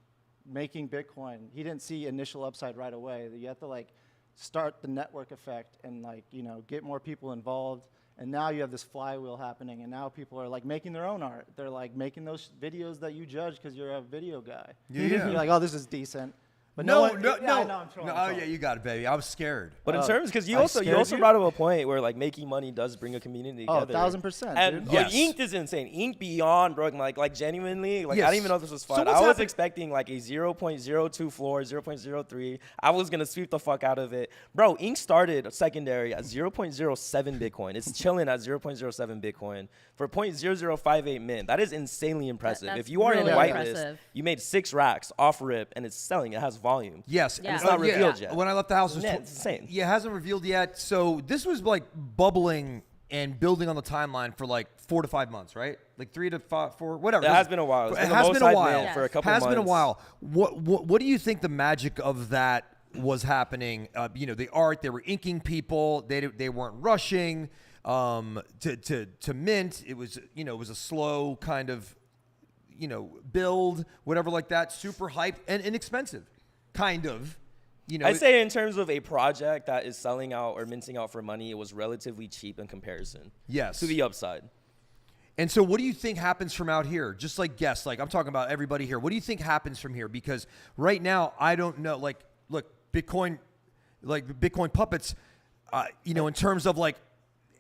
making Bitcoin, he didn't see initial upside right away. You have to like start the network effect and like, get more people involved. And now you have this flywheel happening, and now people are like making their own art. They're like making those videos that you judge because you're a video guy. Yeah. You're like, oh, this is decent. But No. I know, I'm trolling. Oh yeah, you got it, baby. I was scared. But in terms, because you I also scared brought up a point where like making money does bring a community Oh, together. 1000%, And dude. Yes. Ink is insane. Ink beyond, bro. Like genuinely, like I Yes. didn't even know this was fun. So I what's was happening- expecting like a 0.02 floor, 0.03. I was gonna sweep the fuck out of it, bro. Ink started secondary at 0.07 Bitcoin. It's chilling at 0.07 Bitcoin for 0.0058 mint. That is insanely impressive. that's If you are really in whitelist, impressive. you made 6 racks off rip, and it's selling. It has volume. Yes, Yeah. It's not yeah. revealed yet. When I left the house, it was Yeah, it's insane. Yeah, it hasn't revealed yet. So this was like bubbling and building on the timeline for like 4 to 5 months, right? Like 3 to 4, whatever. It has been a while. It's It been the has most been a I've while. been for a couple Has months. been a while. What do you think the magic of that was happening? The art. They were inking people. They weren't rushing to mint. It was it was a slow kind of build, whatever like that, super hyped and inexpensive, kind of. I'd say in terms of a project that is selling out or minting out for money, it was relatively cheap in comparison. Yes. To the upside. And so what do you think happens from out here? Just like guess, like I'm talking about everybody here. What do you think happens from here? Because right now, I don't know. Like, look, Bitcoin puppets, in terms of like,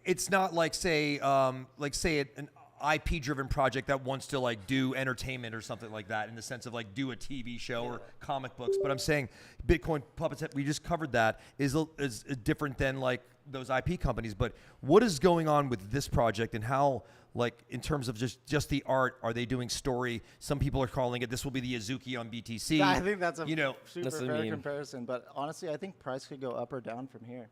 it's not like say an IP-driven project that wants to like do entertainment or something like that in the sense of like do a TV show or comic books. But I'm saying Bitcoin puppets, we just covered that, is different than like those IP companies. But what is going on with this project and how, like in terms of just the art, are they doing story? Some people are calling it, this will be the Azuki on BTC. I think that's a That's super what I fair mean. comparison. But honestly, I think price could go up or down from here.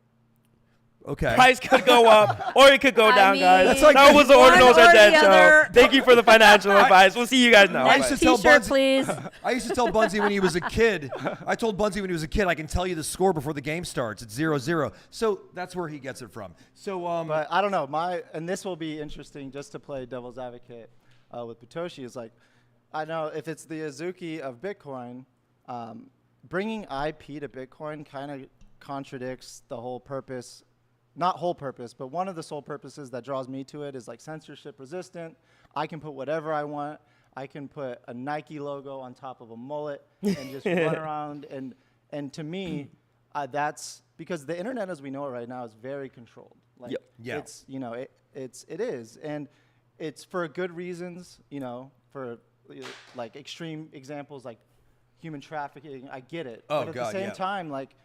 Okay. Price could go up or it could go down, guys. That's like that was the one Ordinals or are Dead the other. show. Thank you for the financial advice. We'll see you guys now. I Next used to tell t-shirt, Bunzy- please. I used to tell Bunzy when he was a kid. I told Bunzy when he was a kid, I can tell you the score before the game starts. It's 0-0. So that's where he gets it from. So, But I don't know. And this will be interesting just to play devil's advocate with Patoshi. Is like, I know if it's the Azuki of Bitcoin, bringing IP to Bitcoin kind of contradicts the whole purpose. Not whole purpose, but one of the sole purposes that draws me to it is like censorship resistant. I can put whatever I want. I can put a Nike logo on top of a mullet and just run around. And to me, that's because the internet as we know it right now is very controlled. Like Yeah. it's it is, and it's for good reasons. For like extreme examples like human trafficking. I get it. Oh, but at God, the same yeah. time, like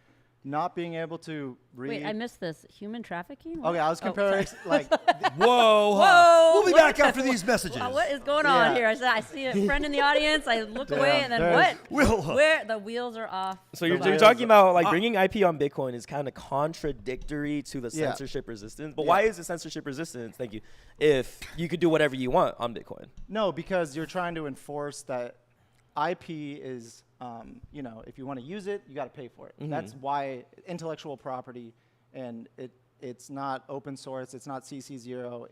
not being able to read. Wait, I missed this. Human trafficking? Okay, I was comparing sorry. whoa. Whoa. We'll be What- back after these messages. What is going on Yeah. here? I see a friend in the audience. I look away, and then there's- what? Where the wheels are off. So you're Right. talking about like bringing IP on Bitcoin is kind of contradictory to the Yeah. censorship resistance. But Yeah. why is it censorship resistance? Thank you. If you could do whatever you want on Bitcoin. No, because you're trying to enforce that IP is, if you want to use it, you got to pay for it. That's why intellectual property, and it's not open source, it's not CC0,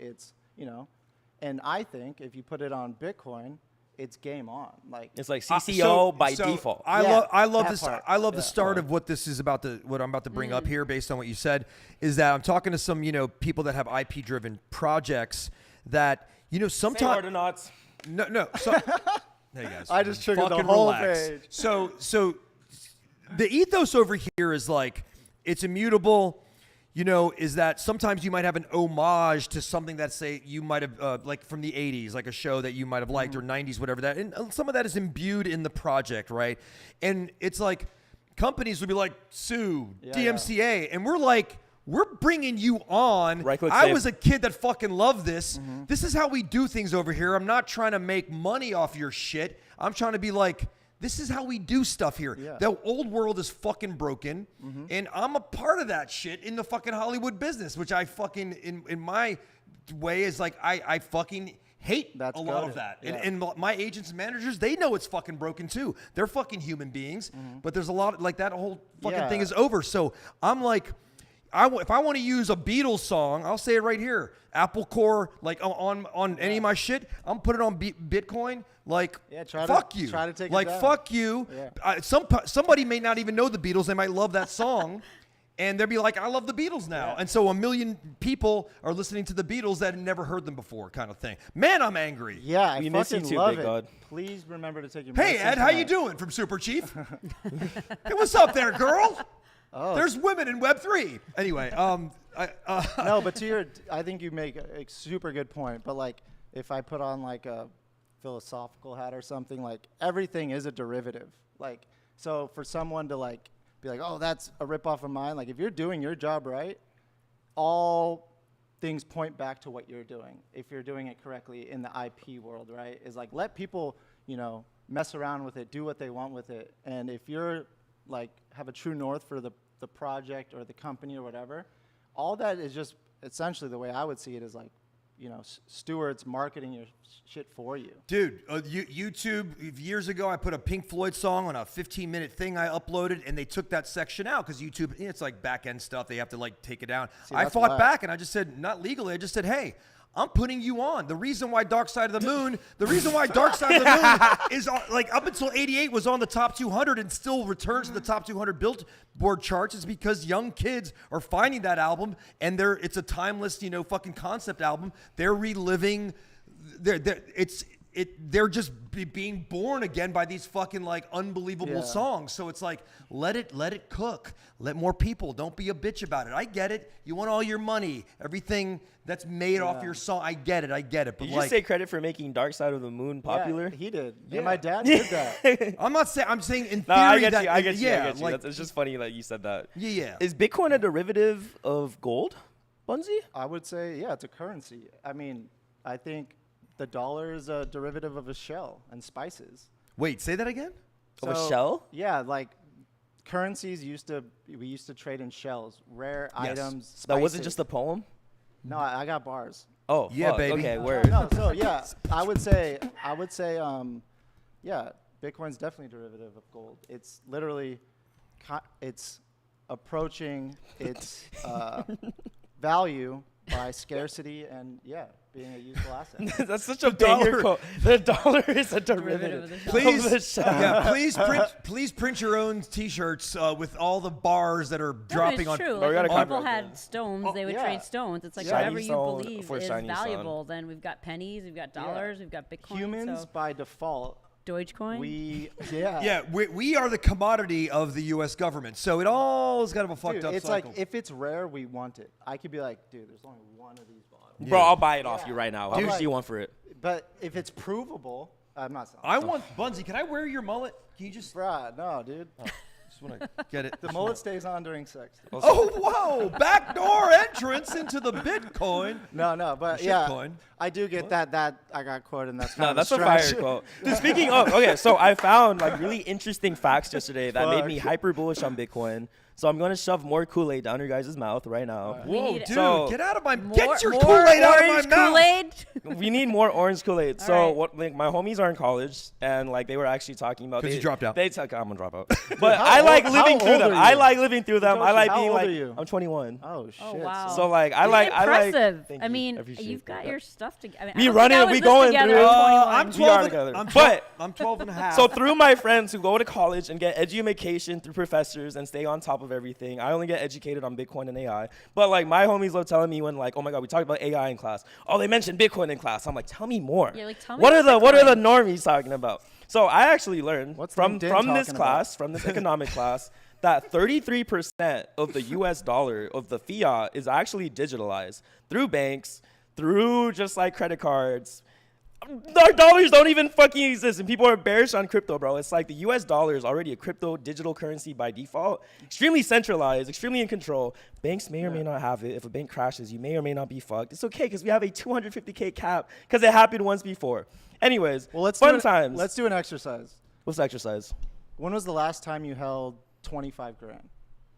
and I think if you put it on Bitcoin, it's game on. Like It's like CCO by so default. I Yeah, love that this. part. I love the Yeah. start of what this is what I'm about to bring up here, based on what you said, is that I'm talking to some people that have IP driven projects that Say sometimes Ordinals. no. So, hey guys, I just triggered the fucking whole relax. page. So the ethos over here is like it's immutable. Is that sometimes you might have an homage to something that say you might have like from the 80s, like a show that you might have liked, or 90s, whatever that, and some of that is imbued in the project, right? And it's like companies would be like, sue DMCA, and we're like, we're bringing you on. Right-click I save. was a kid that fucking loved this. This is how we do things over here. I'm not trying to make money off your shit. I'm trying to be like, this is how we do stuff here. Yeah. The old world is fucking broken, and I'm a part of that shit in the fucking Hollywood business, which I fucking, in my way, is like, I fucking hate That's a lot of goated. that. Yeah. And my agents and managers, they know it's fucking broken too. They're fucking human beings, but there's a lot, like that whole fucking thing Yeah. is over. So I'm like, if I want to use a Beatles song, I'll say it right here. Apple Core, like on any of my shit, I'm putting it on Bitcoin. Like, fuck you. Try to take it like, down. fuck you. Yeah. Somebody may not even know the Beatles. They might love that song. And they'll be like, I love the Beatles now. Yeah. And so 1 million people are listening to the Beatles that had never heard them before, kind of thing. Man, I'm angry. Yeah, I We miss you fucking too, love Big it. God. Please remember to take your Hey, medicine Ed, how you tonight. doing from Super Chief? Hey, what's up there, girl? There's women in Web3. Anyway, No, but I think you make a super good point. But like, if I put on like a philosophical hat or something, like everything is a derivative. Like, so for someone to like be like, oh, that's a ripoff of mine. Like, if you're doing your job right, all things point back to what you're doing. If you're doing it correctly in the IP world, right? Is like let people, mess around with it, do what they want with it, and if you're like have a true north for the project or the company or whatever, all that is just essentially the way I would see it is like, stewards marketing your shit for you. dude, YouTube, years ago, I put a Pink Floyd song on a 15-minute thing I uploaded, and they took that section out because YouTube, it's like back-end stuff. They have to like take it down. I that's fought whack. back, and I just said, not legally, I just said, hey, I'm putting you on. The reason why Dark Side of the Moon is like up until 88 was on the top 200 and still returns to the top 200 Billboard charts is because young kids are finding that album and it's a timeless, fucking concept album. They're reliving they're just being born again by these fucking like unbelievable songs. So it's like, let it cook. Let more people. Don't be a bitch about it. I get it. You want all your money, everything that's made off your song. I get it. But Did you just say credit for making Dark Side of the Moon popular? Yeah, he did. Yeah. And my dad did that. I'm not saying. I'm saying in theory. No, I get that, you. I get you. Like, It's just funny that you said that. Yeah. Is Bitcoin a derivative of gold, Bunzy? I would say, yeah, it's a currency. I mean, I think the dollar is a derivative of a shell and spices. Wait, say that again? Of a shell? Yeah, like currencies we used to trade in shells, rare items. Spices. That wasn't just a poem? No, I got bars. Oh, yeah, fuck. baby. Okay, word. No, so yeah, I would say, yeah, Bitcoin's definitely a derivative of gold. It's literally, it's approaching its value by scarcity and being a useful asset. That's such a banger quote. The dollar is a derivative of the shell. Please print your own T-shirts with all the bars that are dropping on. True. Oh, we Like gotta when people copyright had that. stones, they would trade stones. It's like Shiny whatever you stone believe for is shiny stone. valuable. Then we've got pennies, we've got dollars, we've got Bitcoin. Humans, so by default, Dogecoin. We are the commodity of the U.S. government, so it all is kind of a fucked up it's cycle. like if it's rare, we want it. I could be like, dude, there's only one of these bottles. Bro, I'll buy it off you right now. How Dude. much do you want for it? But if it's provable, I'm not selling. I want Bunzy. Can I wear your mullet? Can you just? Bruh, no, dude. Just want to get it. The mullet stays on during sex. Oh, whoa! Backdoor entrance into the Bitcoin. No, but Shitcoin. I do get that I got quoted, and that's kind No, of that's a a fire stretch. quote. Dude, speaking of, okay, so I found like really interesting facts yesterday that made me hyper bullish on Bitcoin. So I'm going to shove more Kool-Aid down your guys' mouth right now. Whoa, need dude! So- Get out of my! More- Get your more Kool-Aid out of my orange mouth! Kool-Aid? We need more orange Kool-Aid. So All right. what? Like my homies are in college, and like they were actually talking about. 'Cause you dropped out. I'm gonna drop out. But I like living through old them. are I you? like living through them. I Joshi, like how being old like. are you? I'm 21. Oh shit! Oh wow. So like I It's like impressive. Thank I you. mean, I appreciate you've got that. your stuff together. We run it, we going through it. I'm We 12. are together. I'm 12. But- I'm 12 and a half. So through my friends who go to college and get education through professors and stay on top of everything, I only get educated on Bitcoin and AI. But like my homies love telling me when like, oh my god, we talked about AI in class. Oh, they mentioned Bitcoin in class. I'm like, tell me more. Yeah, like, tell me what are about the Bitcoin. normies talking about? So I actually learned What's from LinkedIn this talking class, from this economic class, that 33% of the US dollar of the fiat is actually digitalized through banks, through just like credit cards. Our dollars don't even fucking exist, and people are bearish on crypto, bro. It's like the US dollar is already a crypto digital currency by default. Extremely centralized, extremely in control. Banks may or may not have it. If a bank crashes, you may or may not be fucked. It's okay because we have a 250K cap because it happened once before. Anyways, Well, fun times. Let's do an exercise. What's the exercise? When was the last time you held 25 grand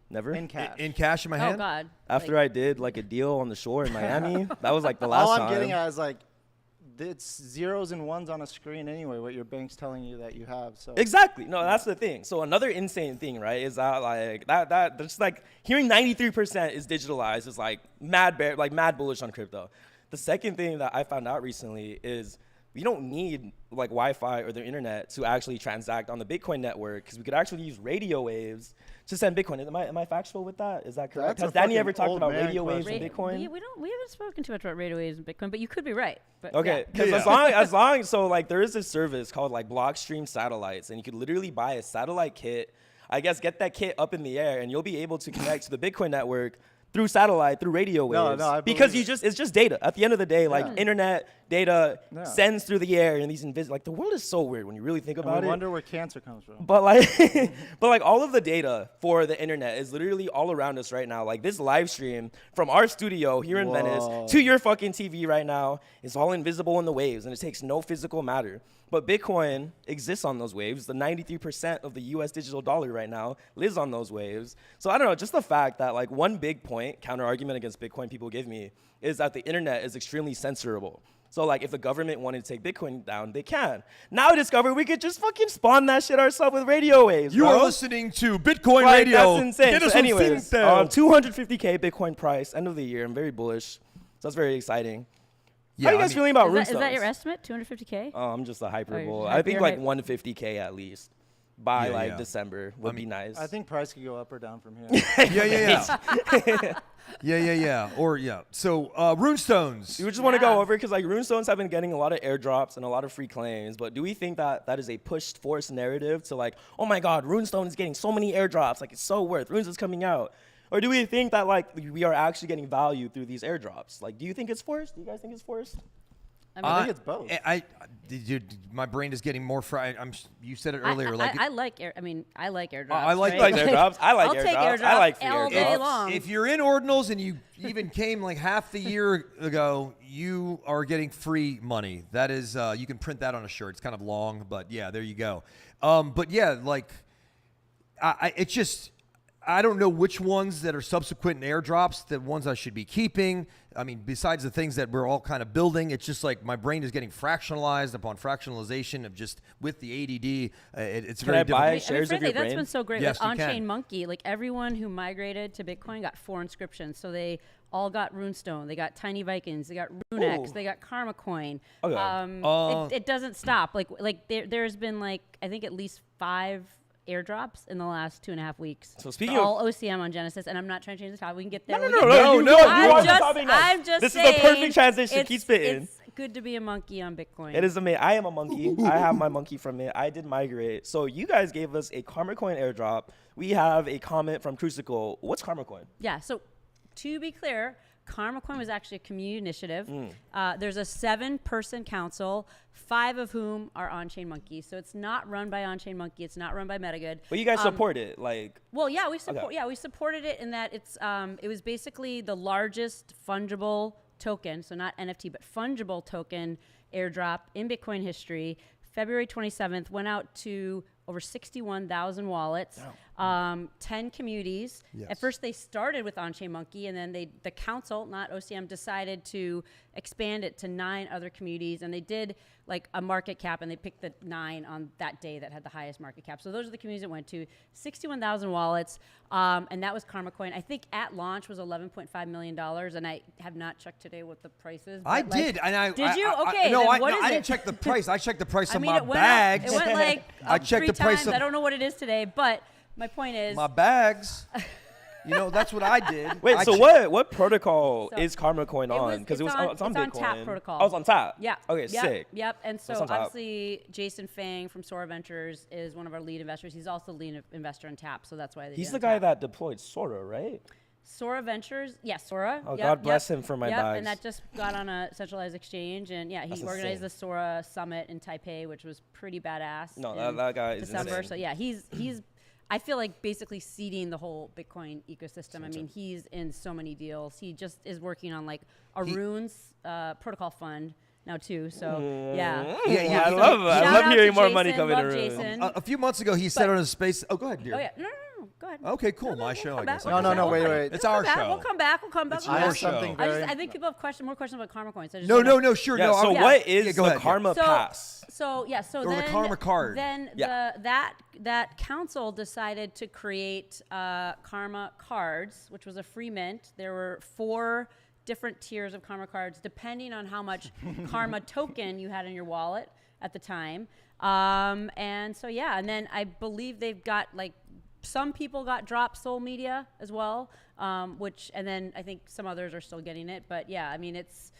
Never. in cash? in cash in my Oh hand. God. After Like, I did like a deal on the shore in Miami, that was like the last All I'm time. getting at is like, it's zeros and ones on a screen anyway. What your bank's telling you that you have. So Exactly. No, that's the thing. So another insane thing, right, is that like that just like hearing 93% is digitalized is like mad bullish on crypto. The second thing that I found out recently is we don't need like Wi-Fi or the internet to actually transact on the Bitcoin network because we could actually use radio waves to send Bitcoin. Am I factual with that? Is that correct? That's Has a Danny fucking ever talked old about man radio waves question. and Bitcoin? We haven't spoken too much about radio waves and Bitcoin, but you could be right. But Okay, yeah. because as long so like there is this service called like Blockstream Satellites, and you could literally buy a satellite kit. I guess get that kit up in the air, and you'll be able to connect to the Bitcoin network through satellite, through radio waves. I because believe it's just data. At the end of the day, like internet data Yeah. sends through the air, and these like the world is so weird when you really think and about we it. wonder where cancer comes from. But like all of the data for the internet is literally all around us right now. Like this live stream from our studio here in Venice to your fucking TV right now is all invisible in the waves, and it takes no physical matter. But Bitcoin exists on those waves. The 93% of the US digital dollar right now lives on those waves. So I don't know, just the fact that like one big point, counter argument against Bitcoin people give me is that the internet is extremely censorable. So like if the government wanted to take Bitcoin down, they can. Now I discovered we could just fucking spawn that shit ourselves with radio waves, You bro. are listening to Bitcoin Like, Radio. that's insane. Get us So some anyways, Fintel. 250K Bitcoin price, end of the year. I'm very bullish. So that's very exciting. How are you guys feeling about Is Runestones? that your estimate? 250K? Oh, I'm just a hyperbole. you're I think hype- like you're 150K at least by Yeah, yeah. December would be nice. I think price could go up or down from here. Yeah. Or So runestones. We just want to go Yeah. over because like Runestones have been getting a lot of airdrops and a lot of free claims, but do we think that that is a pushed force narrative to like, oh my God, Runestone is getting so many airdrops, like it's so worth, Runes is coming out, or do we think that like we are actually getting value through these airdrops? Like, do you think it's forced? Do you guys think it's forced? I think it's both. My brain is getting more fried. You said it earlier. I like airdrops. I like right? airdrops. I like I'll airdrops. take airdrops I like free all day airdrops. long. If you're in Ordinals and you even came like half the year ago, you are getting free money. That is, you can print that on a shirt. It's kind of long, but yeah, there you go. But yeah, like, it's just, I don't know which ones that are subsequent airdrops, the ones I should be keeping. I mean, besides the things that we're all kind of building, it's just like my brain is getting fractionalized upon fractionalization of just with the ADD. It's Can very I buy difficult. shares of frankly, your that's brain? been so great Yes, with you can. On-Chain Monkey. Like everyone who migrated to Bitcoin got 4 inscriptions. So they all got Runestone. They got Tiny Vikings. They got RuneX. Ooh. They got Karma Coin. Okay. It doesn't stop. Like there's been like I think at least 5 airdrops in the last 2.5 weeks. So speaking for of- all OCM on Genesis, and I'm not trying to change the topic. We can get there. No, We no, can no, get no, there. you know, you I'm are the just, topic now. I'm just This is the saying perfect transition. it's- Keep spitting. It's good to be a monkey on Bitcoin. It is amazing. I am a monkey. I have my monkey from it. I did migrate. So you guys gave us a Karma Coin airdrop. We have a comment from Crucicle. What's Karma Coin? Yeah. So to be clear, Karma Coin was actually a community initiative. Mm. There's a 7-person council, 5 of whom are On-Chain Monkey. So it's not run by On-Chain Monkey. It's not run by MetaGood. But you guys support it, like. Well, yeah, we support. Okay. Yeah, we supported it in that it was basically the largest fungible token, so not NFT, but fungible token airdrop in Bitcoin history. February 27th went out to over 61,000 wallets, 10 communities. Yes. At first, they started with On-Chain Monkey, and then the council, not OCM, decided to expand it to 9 other communities, and they did like a market cap, and they picked the 9 on that day that had the highest market cap. So those are the communities it went to. 61,000 wallets, and that was Karma Coin. I think at launch was $11.5 million, and I have not checked today what the price is. I but, like, did, and I did you? I, Okay, no, then I, what no, is I it? didn't check the price. I checked the price I of mean, my it went bags. Up, it went like I up checked 3 the price times. of I don't know what it is today, but my point is, my bags. You know, that's what I did. Wait, I so che- what protocol So is Karma Coin on? Because it's it's on Bitcoin. on Tap protocol. Oh, it's on Tap. Yeah. Okay, yep, sick. Yep. And so What's on Tap? obviously Jason Fang from Sora Ventures is one of our lead investors. He's also the lead investor in Tap, so that's why they He's did the on guy Tap. that deployed Sora, right? Sora Ventures, Sora. Oh, Yep, God bless yep, him for my yep, bags. and that just got on a centralized exchange, and yeah, he That's organized insane. the Sora Summit in Taipei, which was pretty badass. No, in that guy is December. insane. So yeah, he's I feel like basically seeding the whole Bitcoin ecosystem. I mean, he's in so many deals. He just is working on like a Runes protocol fund now too. So yeah, Yeah, I so love that. I shout love out hearing to more money Jason, coming to love Runes. Jason. a few months ago, he said on his space. Oh, go ahead, dear. Oh yeah, no, go ahead. Okay, cool. No, My we'll show, come I back, guess. we'll No, come no, back, wait, we'll wait. come It's back, our we'll come show. back. We'll come back. It's we'll our come our back. show. something I very. think people have more questions about Karma Coins. I just No, wanna- no, no, sure. Yeah, no, so I- what is yeah, go the ahead, Karma So- Pass? So yeah, so Or the then Karma card. Then Yeah. that council decided to create Karma cards, which was a free mint. There were 4 different tiers of Karma cards, depending on how much Karma token you had in your wallet at the time. And so yeah, and then I believe they've got like some people got drop Soul Media as well, which and then I think some others are still getting it. But yeah, I mean it's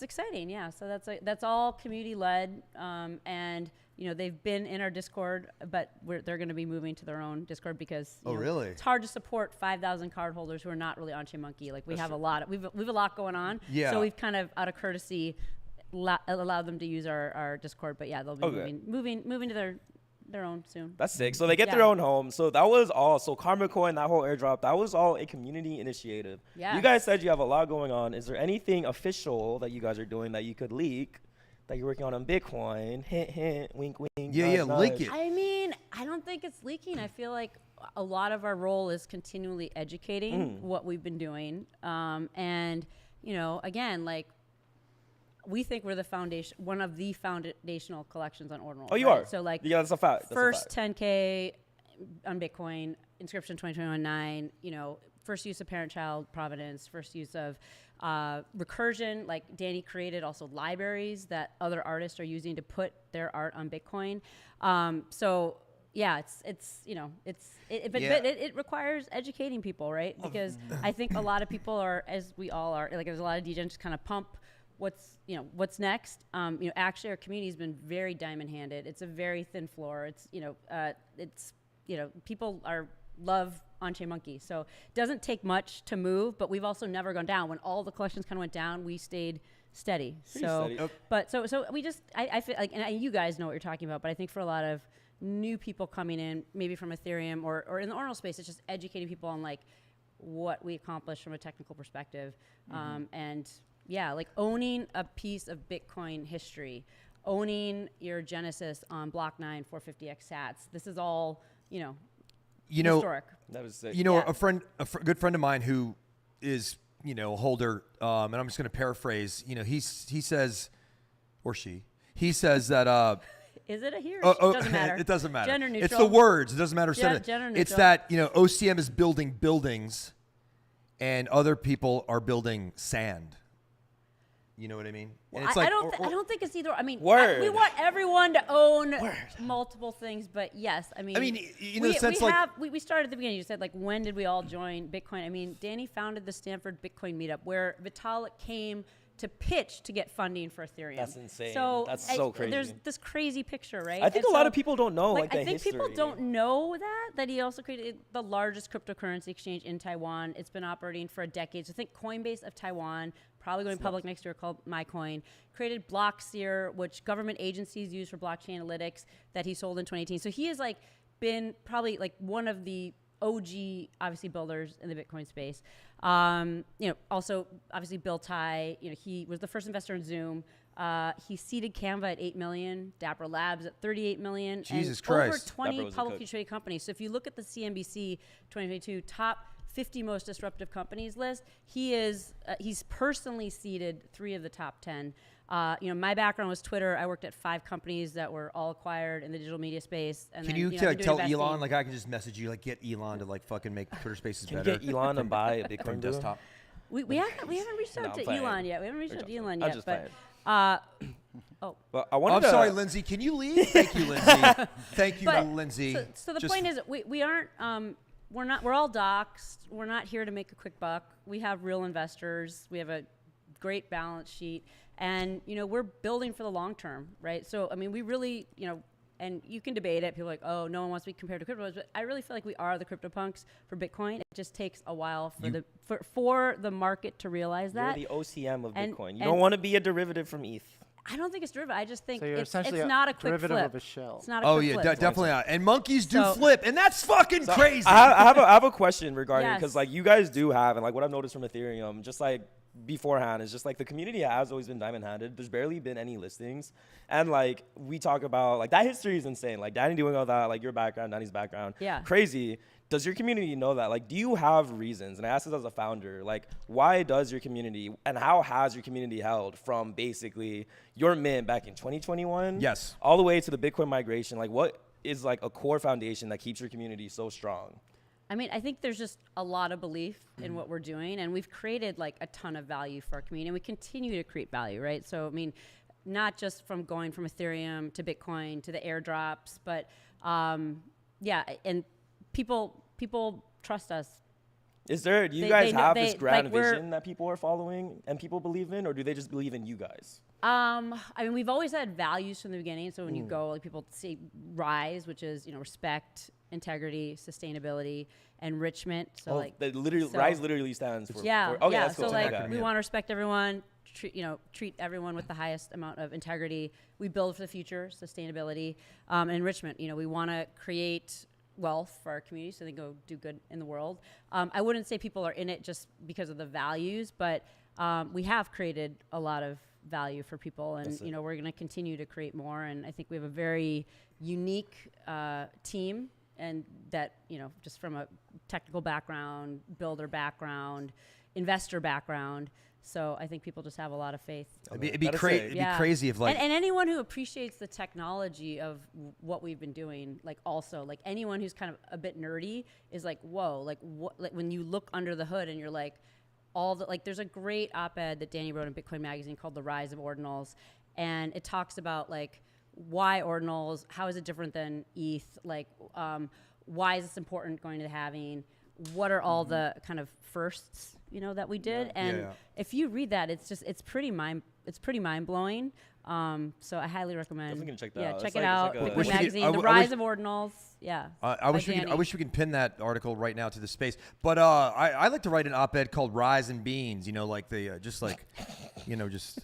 exciting, yeah. So that's all community led, and you know they've been in our Discord, but they're going to be moving to their own Discord because you know, really? it's hard to support 5,000 cardholders who are not really on-chain Monkey. Like we have a lot, we've a lot going on. Yeah. So we've kind of out of courtesy allowed them to use our Discord, but yeah, they'll be Okay. moving to their own soon. That's sick. So they get their Yeah. own home. So that was all. So Karma Coin, that whole airdrop, that was all a community initiative. You Yes. guys said you have a lot going on. Is there anything official that you guys are doing that you could leak that you're working on Bitcoin? Hint, hint, wink, wink. Yeah, nudge, leak nudge. it. I mean, I don't think it's leaking. I feel like a lot of our role is continually educating what we've been doing. And, you know, again, like, we think we're the foundation, one of the foundational collections on Ordinals. Oh, you right? are? So, like, Yeah, that's a fact. That's a first fact. 10K on Bitcoin, inscription 2021-9, you know, first use of parent-child provenance, first use of recursion, like Danny created also libraries that other artists are using to put their art on Bitcoin. So yeah, but it requires educating people, right? Because I think a lot of people are, as we all are, like there's a lot of DJs just kind of pump what's next. Actually our community has been very diamond handed. It's a very thin floor. It's people love On-Chain Monkey. So it doesn't take much to move, but we've also never gone down. When all the collections kind of went down, we stayed steady. Steady. But so we just, I feel like, and you guys know what you're talking about, but I think for a lot of new people coming in, maybe from Ethereum or in the Ordinal space, it's just educating people on like what we accomplished from a technical perspective. And yeah, like owning a piece of Bitcoin history, owning your Genesis on block 9, 450x sats. This is all, historic. That was sick. A good friend of mine who is, a holder, and I'm just going to paraphrase, he says, or he says that, is it a he or she? It doesn't matter. It doesn't matter. Gender neutral. It's the words. It doesn't matter. Gender neutral. It's that, OCM is building buildings and other people are building sand. You know what I mean? Well, and it's I don't think it's either. I mean, Word. We want everyone to own multiple things, but yes, I mean, the sense we started at the beginning. You said like, when did we all join Bitcoin? I mean, Danny founded the Stanford Bitcoin meetup where Vitalik came to pitch to get funding for Ethereum. That's insane. So that's so crazy. There's this crazy picture, right? I think a lot of people don't know I the think history. people don't know that he also created the largest cryptocurrency exchange in Taiwan. It's been operating for a decade. So think Coinbase of Taiwan, probably going public next year, called MyCoin. Created Blockseer, which government agencies use for blockchain analytics, that he sold in 2018. So he has like been probably like one of the OG, obviously, builders in the Bitcoin space. Also obviously Bill Tai, he was the first investor in Zoom. He seeded Canva at 8 million, Dapper Labs at 38 million, Jesus and Christ. over 20 Dapper was a publicly cook. traded companies. So if you look at the CNBC 2022 top 50 most disruptive companies list, he's personally seeded 3 of the top 10. My background was Twitter. I worked at 5 companies that were all acquired in the digital media space. And Can then, you I've been tell doing Elon, investing. like I can just message you, like get Elon to like fucking make Twitter Spaces Can you better get Elon to buy a Bitcoin from deal? desktop? We haven't reached out I'm to playing. Elon yet. We haven't reached out to Elon I'm yet. just But But I wanted I'm to, sorry, Lindsay. Can you leave? Thank you, Lindsay. Thank you, But- Lindsay. So the Just- point is, we aren't. We're all doxxed. We're not here to make a quick buck. We have real investors. We have a great balance sheet, and we're building for the long term, right? So I mean, we really, and you can debate it. People are like, oh, no one wants to be compared to cryptos, but I really feel like we are the CryptoPunks for Bitcoin. It just takes a while for the market to realize you're that. the OCM of And- Bitcoin. You and- don't want to be a derivative from ETH. I don't think it's derivative. I just think So you're it's essentially not a a quick derivative flip. of a shell. It's not a Oh quick yeah, flip. definitely not. And monkeys do So- flip, and that's fucking crazy. I have a question regarding, because Yes. like you guys do have, and like what I've noticed from Ethereum, just like beforehand, is just like the community has always been diamond handed. There's barely been any listings, and like we talk about like that history is insane. Like Danny doing all that, like your background, Danny's background, Yeah. crazy. Does your community know that? Like, do you have reasons? And I ask this as a founder, like, why does your community, and how has your community held from basically your mint back in 2021? Yes. All the way to the Bitcoin migration? Like, what is like a core foundation that keeps your community so strong? I mean, I think there's just a lot of belief in what we're doing, and we've created like a ton of value for our community, and we continue to create value, right? So, I mean, not just from going from Ethereum to Bitcoin to the airdrops, but and people trust us. Is there, do you They guys know- have they- this grand like, we're- vision that people are following and people believe in, or do they just believe in you guys? I mean, we've always had values from the beginning. So when you go, like people see RISE, which is respect, integrity, sustainability, enrichment. So like that literally, so- RISE literally stands for. Yeah, for, okay, yeah. that's cool. So like Okay. we want to respect everyone, treat everyone with the highest amount of integrity. We build for the future, sustainability, enrichment. We want to create wealth for our community so they go do good in the world. I wouldn't say people are in it just because of the values, but we have created a lot of value for people, and we're going to continue to create more. And I think we have a very unique team, and that just from a technical background, builder background, investor background. So I think people just have a lot of faith. It'd be That'd crazy. say- It'd be crazy if like and anyone who appreciates the technology of what we've been doing, like also like anyone who's kind of a bit nerdy is like, whoa, like what? Like when you look under the hood and you're like, all the like. There's a great op-ed that Danny wrote in Bitcoin Magazine called "The Rise of Ordinals," and it talks about like why ordinals, how is it different than ETH, like why is this important going to the halving, what are all the kind of firsts, you know, that we did, and if you read that, it's pretty mind blowing. So I highly recommend. Definitely gonna check that out. Check It's it like- out. it's like a- Bitcoin Magazine, The Rise of Ordinals. Yeah. I wish we could pin that article right now to the space. But I like to write an op-ed called "Rise and Beans." You know, like the just like, you know, just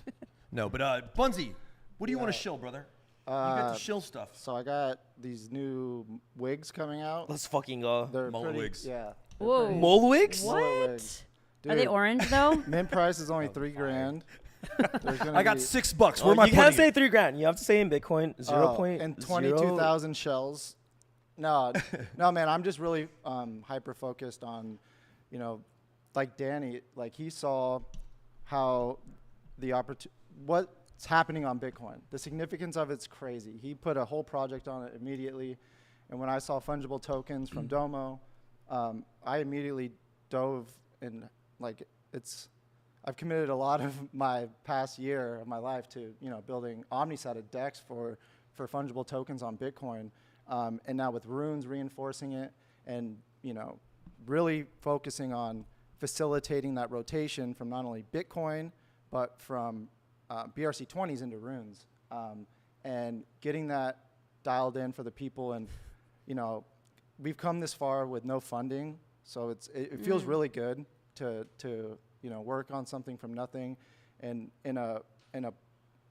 no. But Bunzy, what do you want to shill, brother? You got the shill stuff. So I got these new wigs coming out. Let's fucking go. They're Mullet pretty, wigs. Yeah. Whoa. Mole wigs? What? Mullet wigs. Are they Dude, orange though? Mint price is only $3,000. There's gonna I got be- $6. Where am I You can't putting say it? $3,000. You have to say in Bitcoin. 0.0. and 22,000 shells. No, no, man. I'm just really hyper focused on, you know, like Danny. Like he saw how the what's happening on Bitcoin. The significance of it's crazy. He put a whole project on it immediately, and when I saw fungible tokens from Domo, I immediately dove and like it's. I've committed a lot of my past year of my life to, you know, building omnisided DEX for fungible tokens on Bitcoin, and now with runes reinforcing it, and you know, really focusing on facilitating that rotation from not only Bitcoin but from BRC20s into runes, and getting that dialed in for the people. And you know, we've come this far with no funding, so it feels really good to you know, work on something from nothing, and in a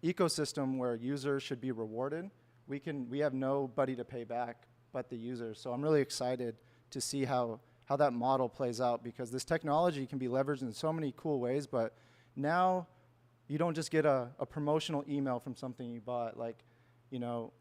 ecosystem where users should be rewarded. We have nobody to pay back but the users. So I'm really excited to see how that model plays out, because this technology can be leveraged in so many cool ways. But now you don't just get a promotional email from something you bought. Like, you know,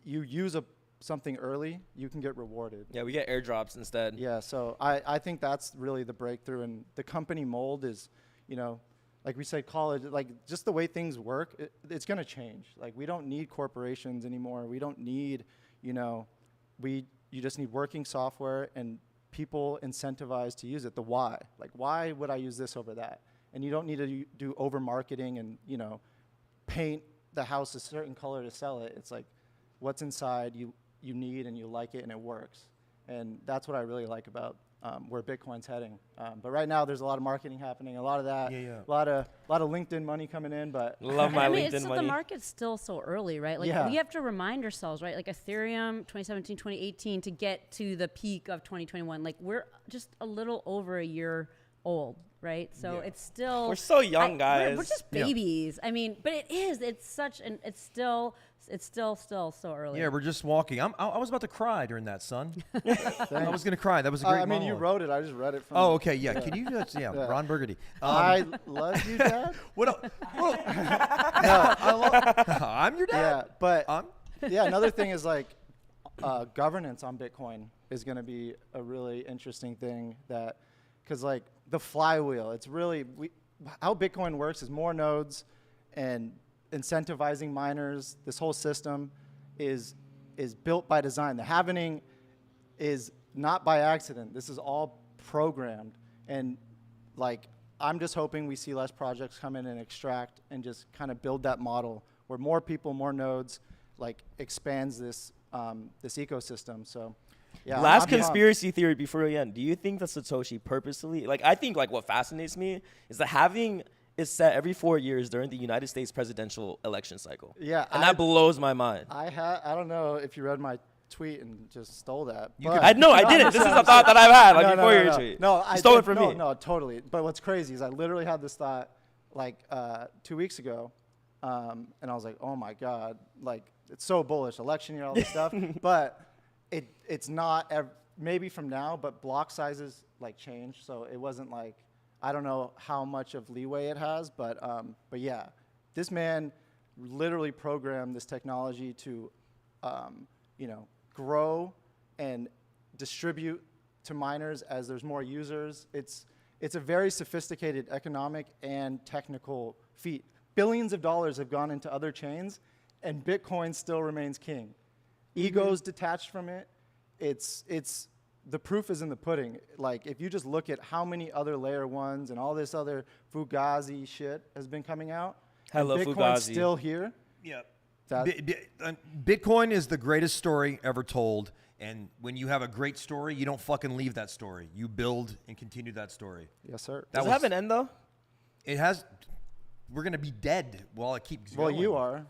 you use something early, you can get rewarded. Yeah, we get airdrops instead. Yeah, so I think that's really the breakthrough. And the company mold is, you know, like we said, college, like just the way things work, it's going to change. Like we don't need corporations anymore. We don't need, you know, you just need working software and people incentivized to use it. The why, like why would I use this over that? And you don't need to do over marketing and, you know, paint the house a certain color to sell it. It's like what's inside you need and you like it and it works. And that's what I really like about where Bitcoin's heading. But right now there's a lot of marketing happening, a lot of that, a lot of LinkedIn money coming in. But Love my I mean, LinkedIn money. the market's still so early, right? Like we have to remind ourselves, right? Like Ethereum 2017, 2018 to get to the peak of 2021. Like we're just a little over a year old, right? So it's still We're so young, guys. We're just babies. I mean, but it is. It's such an. It's still so early. Yeah, we're just walking. I was about to cry during that, son. I was gonna cry. That was a great I mean, you monologue. wrote it. I just read it from. Oh, okay. Yeah. Can you just Ron Burgundy? I love you, Dad. What? Well, I'm your dad. Yeah, but I'm. yeah, another thing is like governance on Bitcoin is going to be a really interesting thing, that because like the flywheel, it's really how Bitcoin works is more nodes and incentivizing miners. This whole system is built by design. The halvening is not by accident. This is all programmed, and like I'm just hoping we see less projects come in and extract and just kind of build that model where more people, more nodes, like expands this this ecosystem. So yeah. Last I'm conspiracy theory before we end. Do you think that Satoshi purposely, like I think like what fascinates me is that halving is set every 4 years during the United States presidential election cycle. Yeah, And that blows my mind. I don't know if you read my tweet and just stole that. You but- could- I know I didn't. This is a thought that I've had like No, before no, your no, tweet. No, You I stole did- it from no, me. No, totally. But what's crazy is I literally had this thought like 2 weeks ago, and I was like, oh my god, like it's so bullish, election year, all this stuff. But it's not maybe from now, but block sizes like change, so it wasn't like I don't know how much of leeway it has, but yeah, this man literally programmed this technology to grow and distribute to miners as there's more users. It's a very sophisticated economic and technical feat. Billions of dollars have gone into other chains, and Bitcoin still remains king. Ego's detached from it. It's the proof is in the pudding. Like, if you just look at how many other layer ones and all this other Fugazi shit has been coming out, Hello, and Bitcoin's Fugazi. still here. Yeah. That, Bitcoin is the greatest story ever told. And when you have a great story, you don't fucking leave that story. You build and continue that story. yes, sir. That Does it was- have an end though? It has. We're gonna be dead while it keeps Well, going. you are.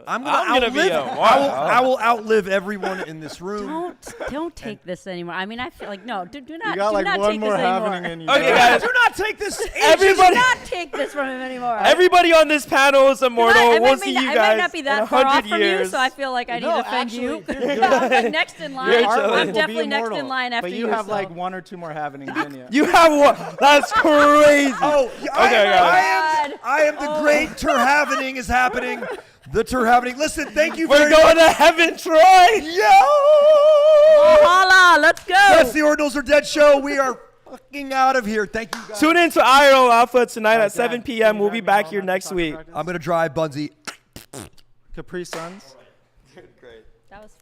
I'm I'm gonna gonna be outlive. a- wow. I will outlive everyone in this room. Don't take this anymore. I mean, I feel like no, do not. You got do like not one take more this happening anymore. in you. Okay, bro. guys. Do not take this. Everybody, Do not take this from him anymore. everybody on this panel is immortal. I We'll might see be- you I guys might not be in that far 100 off from years. you, so I feel like I need No, to defend actually, you. you're good. I'm like next in line. You're Artwork chilling. I'm will definitely be next immortal, in line after but you. you have so. like 1 or 2 more happenings in you. You have one. That's crazy. Oh, Okay, guys. I am the great Terhavening is happening. The Terhavening. Listen, thank you We're very going to heaven, Troy. Yo! Holla, let's go. That's the Ordinals Are Dead show. We are fucking out of here. Thank you guys. Tune in to IRL Alpha tonight at Dad, 7 can p.m. you We'll grab be me back while here I'm at next soccer week. practice? I'm going to drive Bunzy. Capri Suns. That was fun.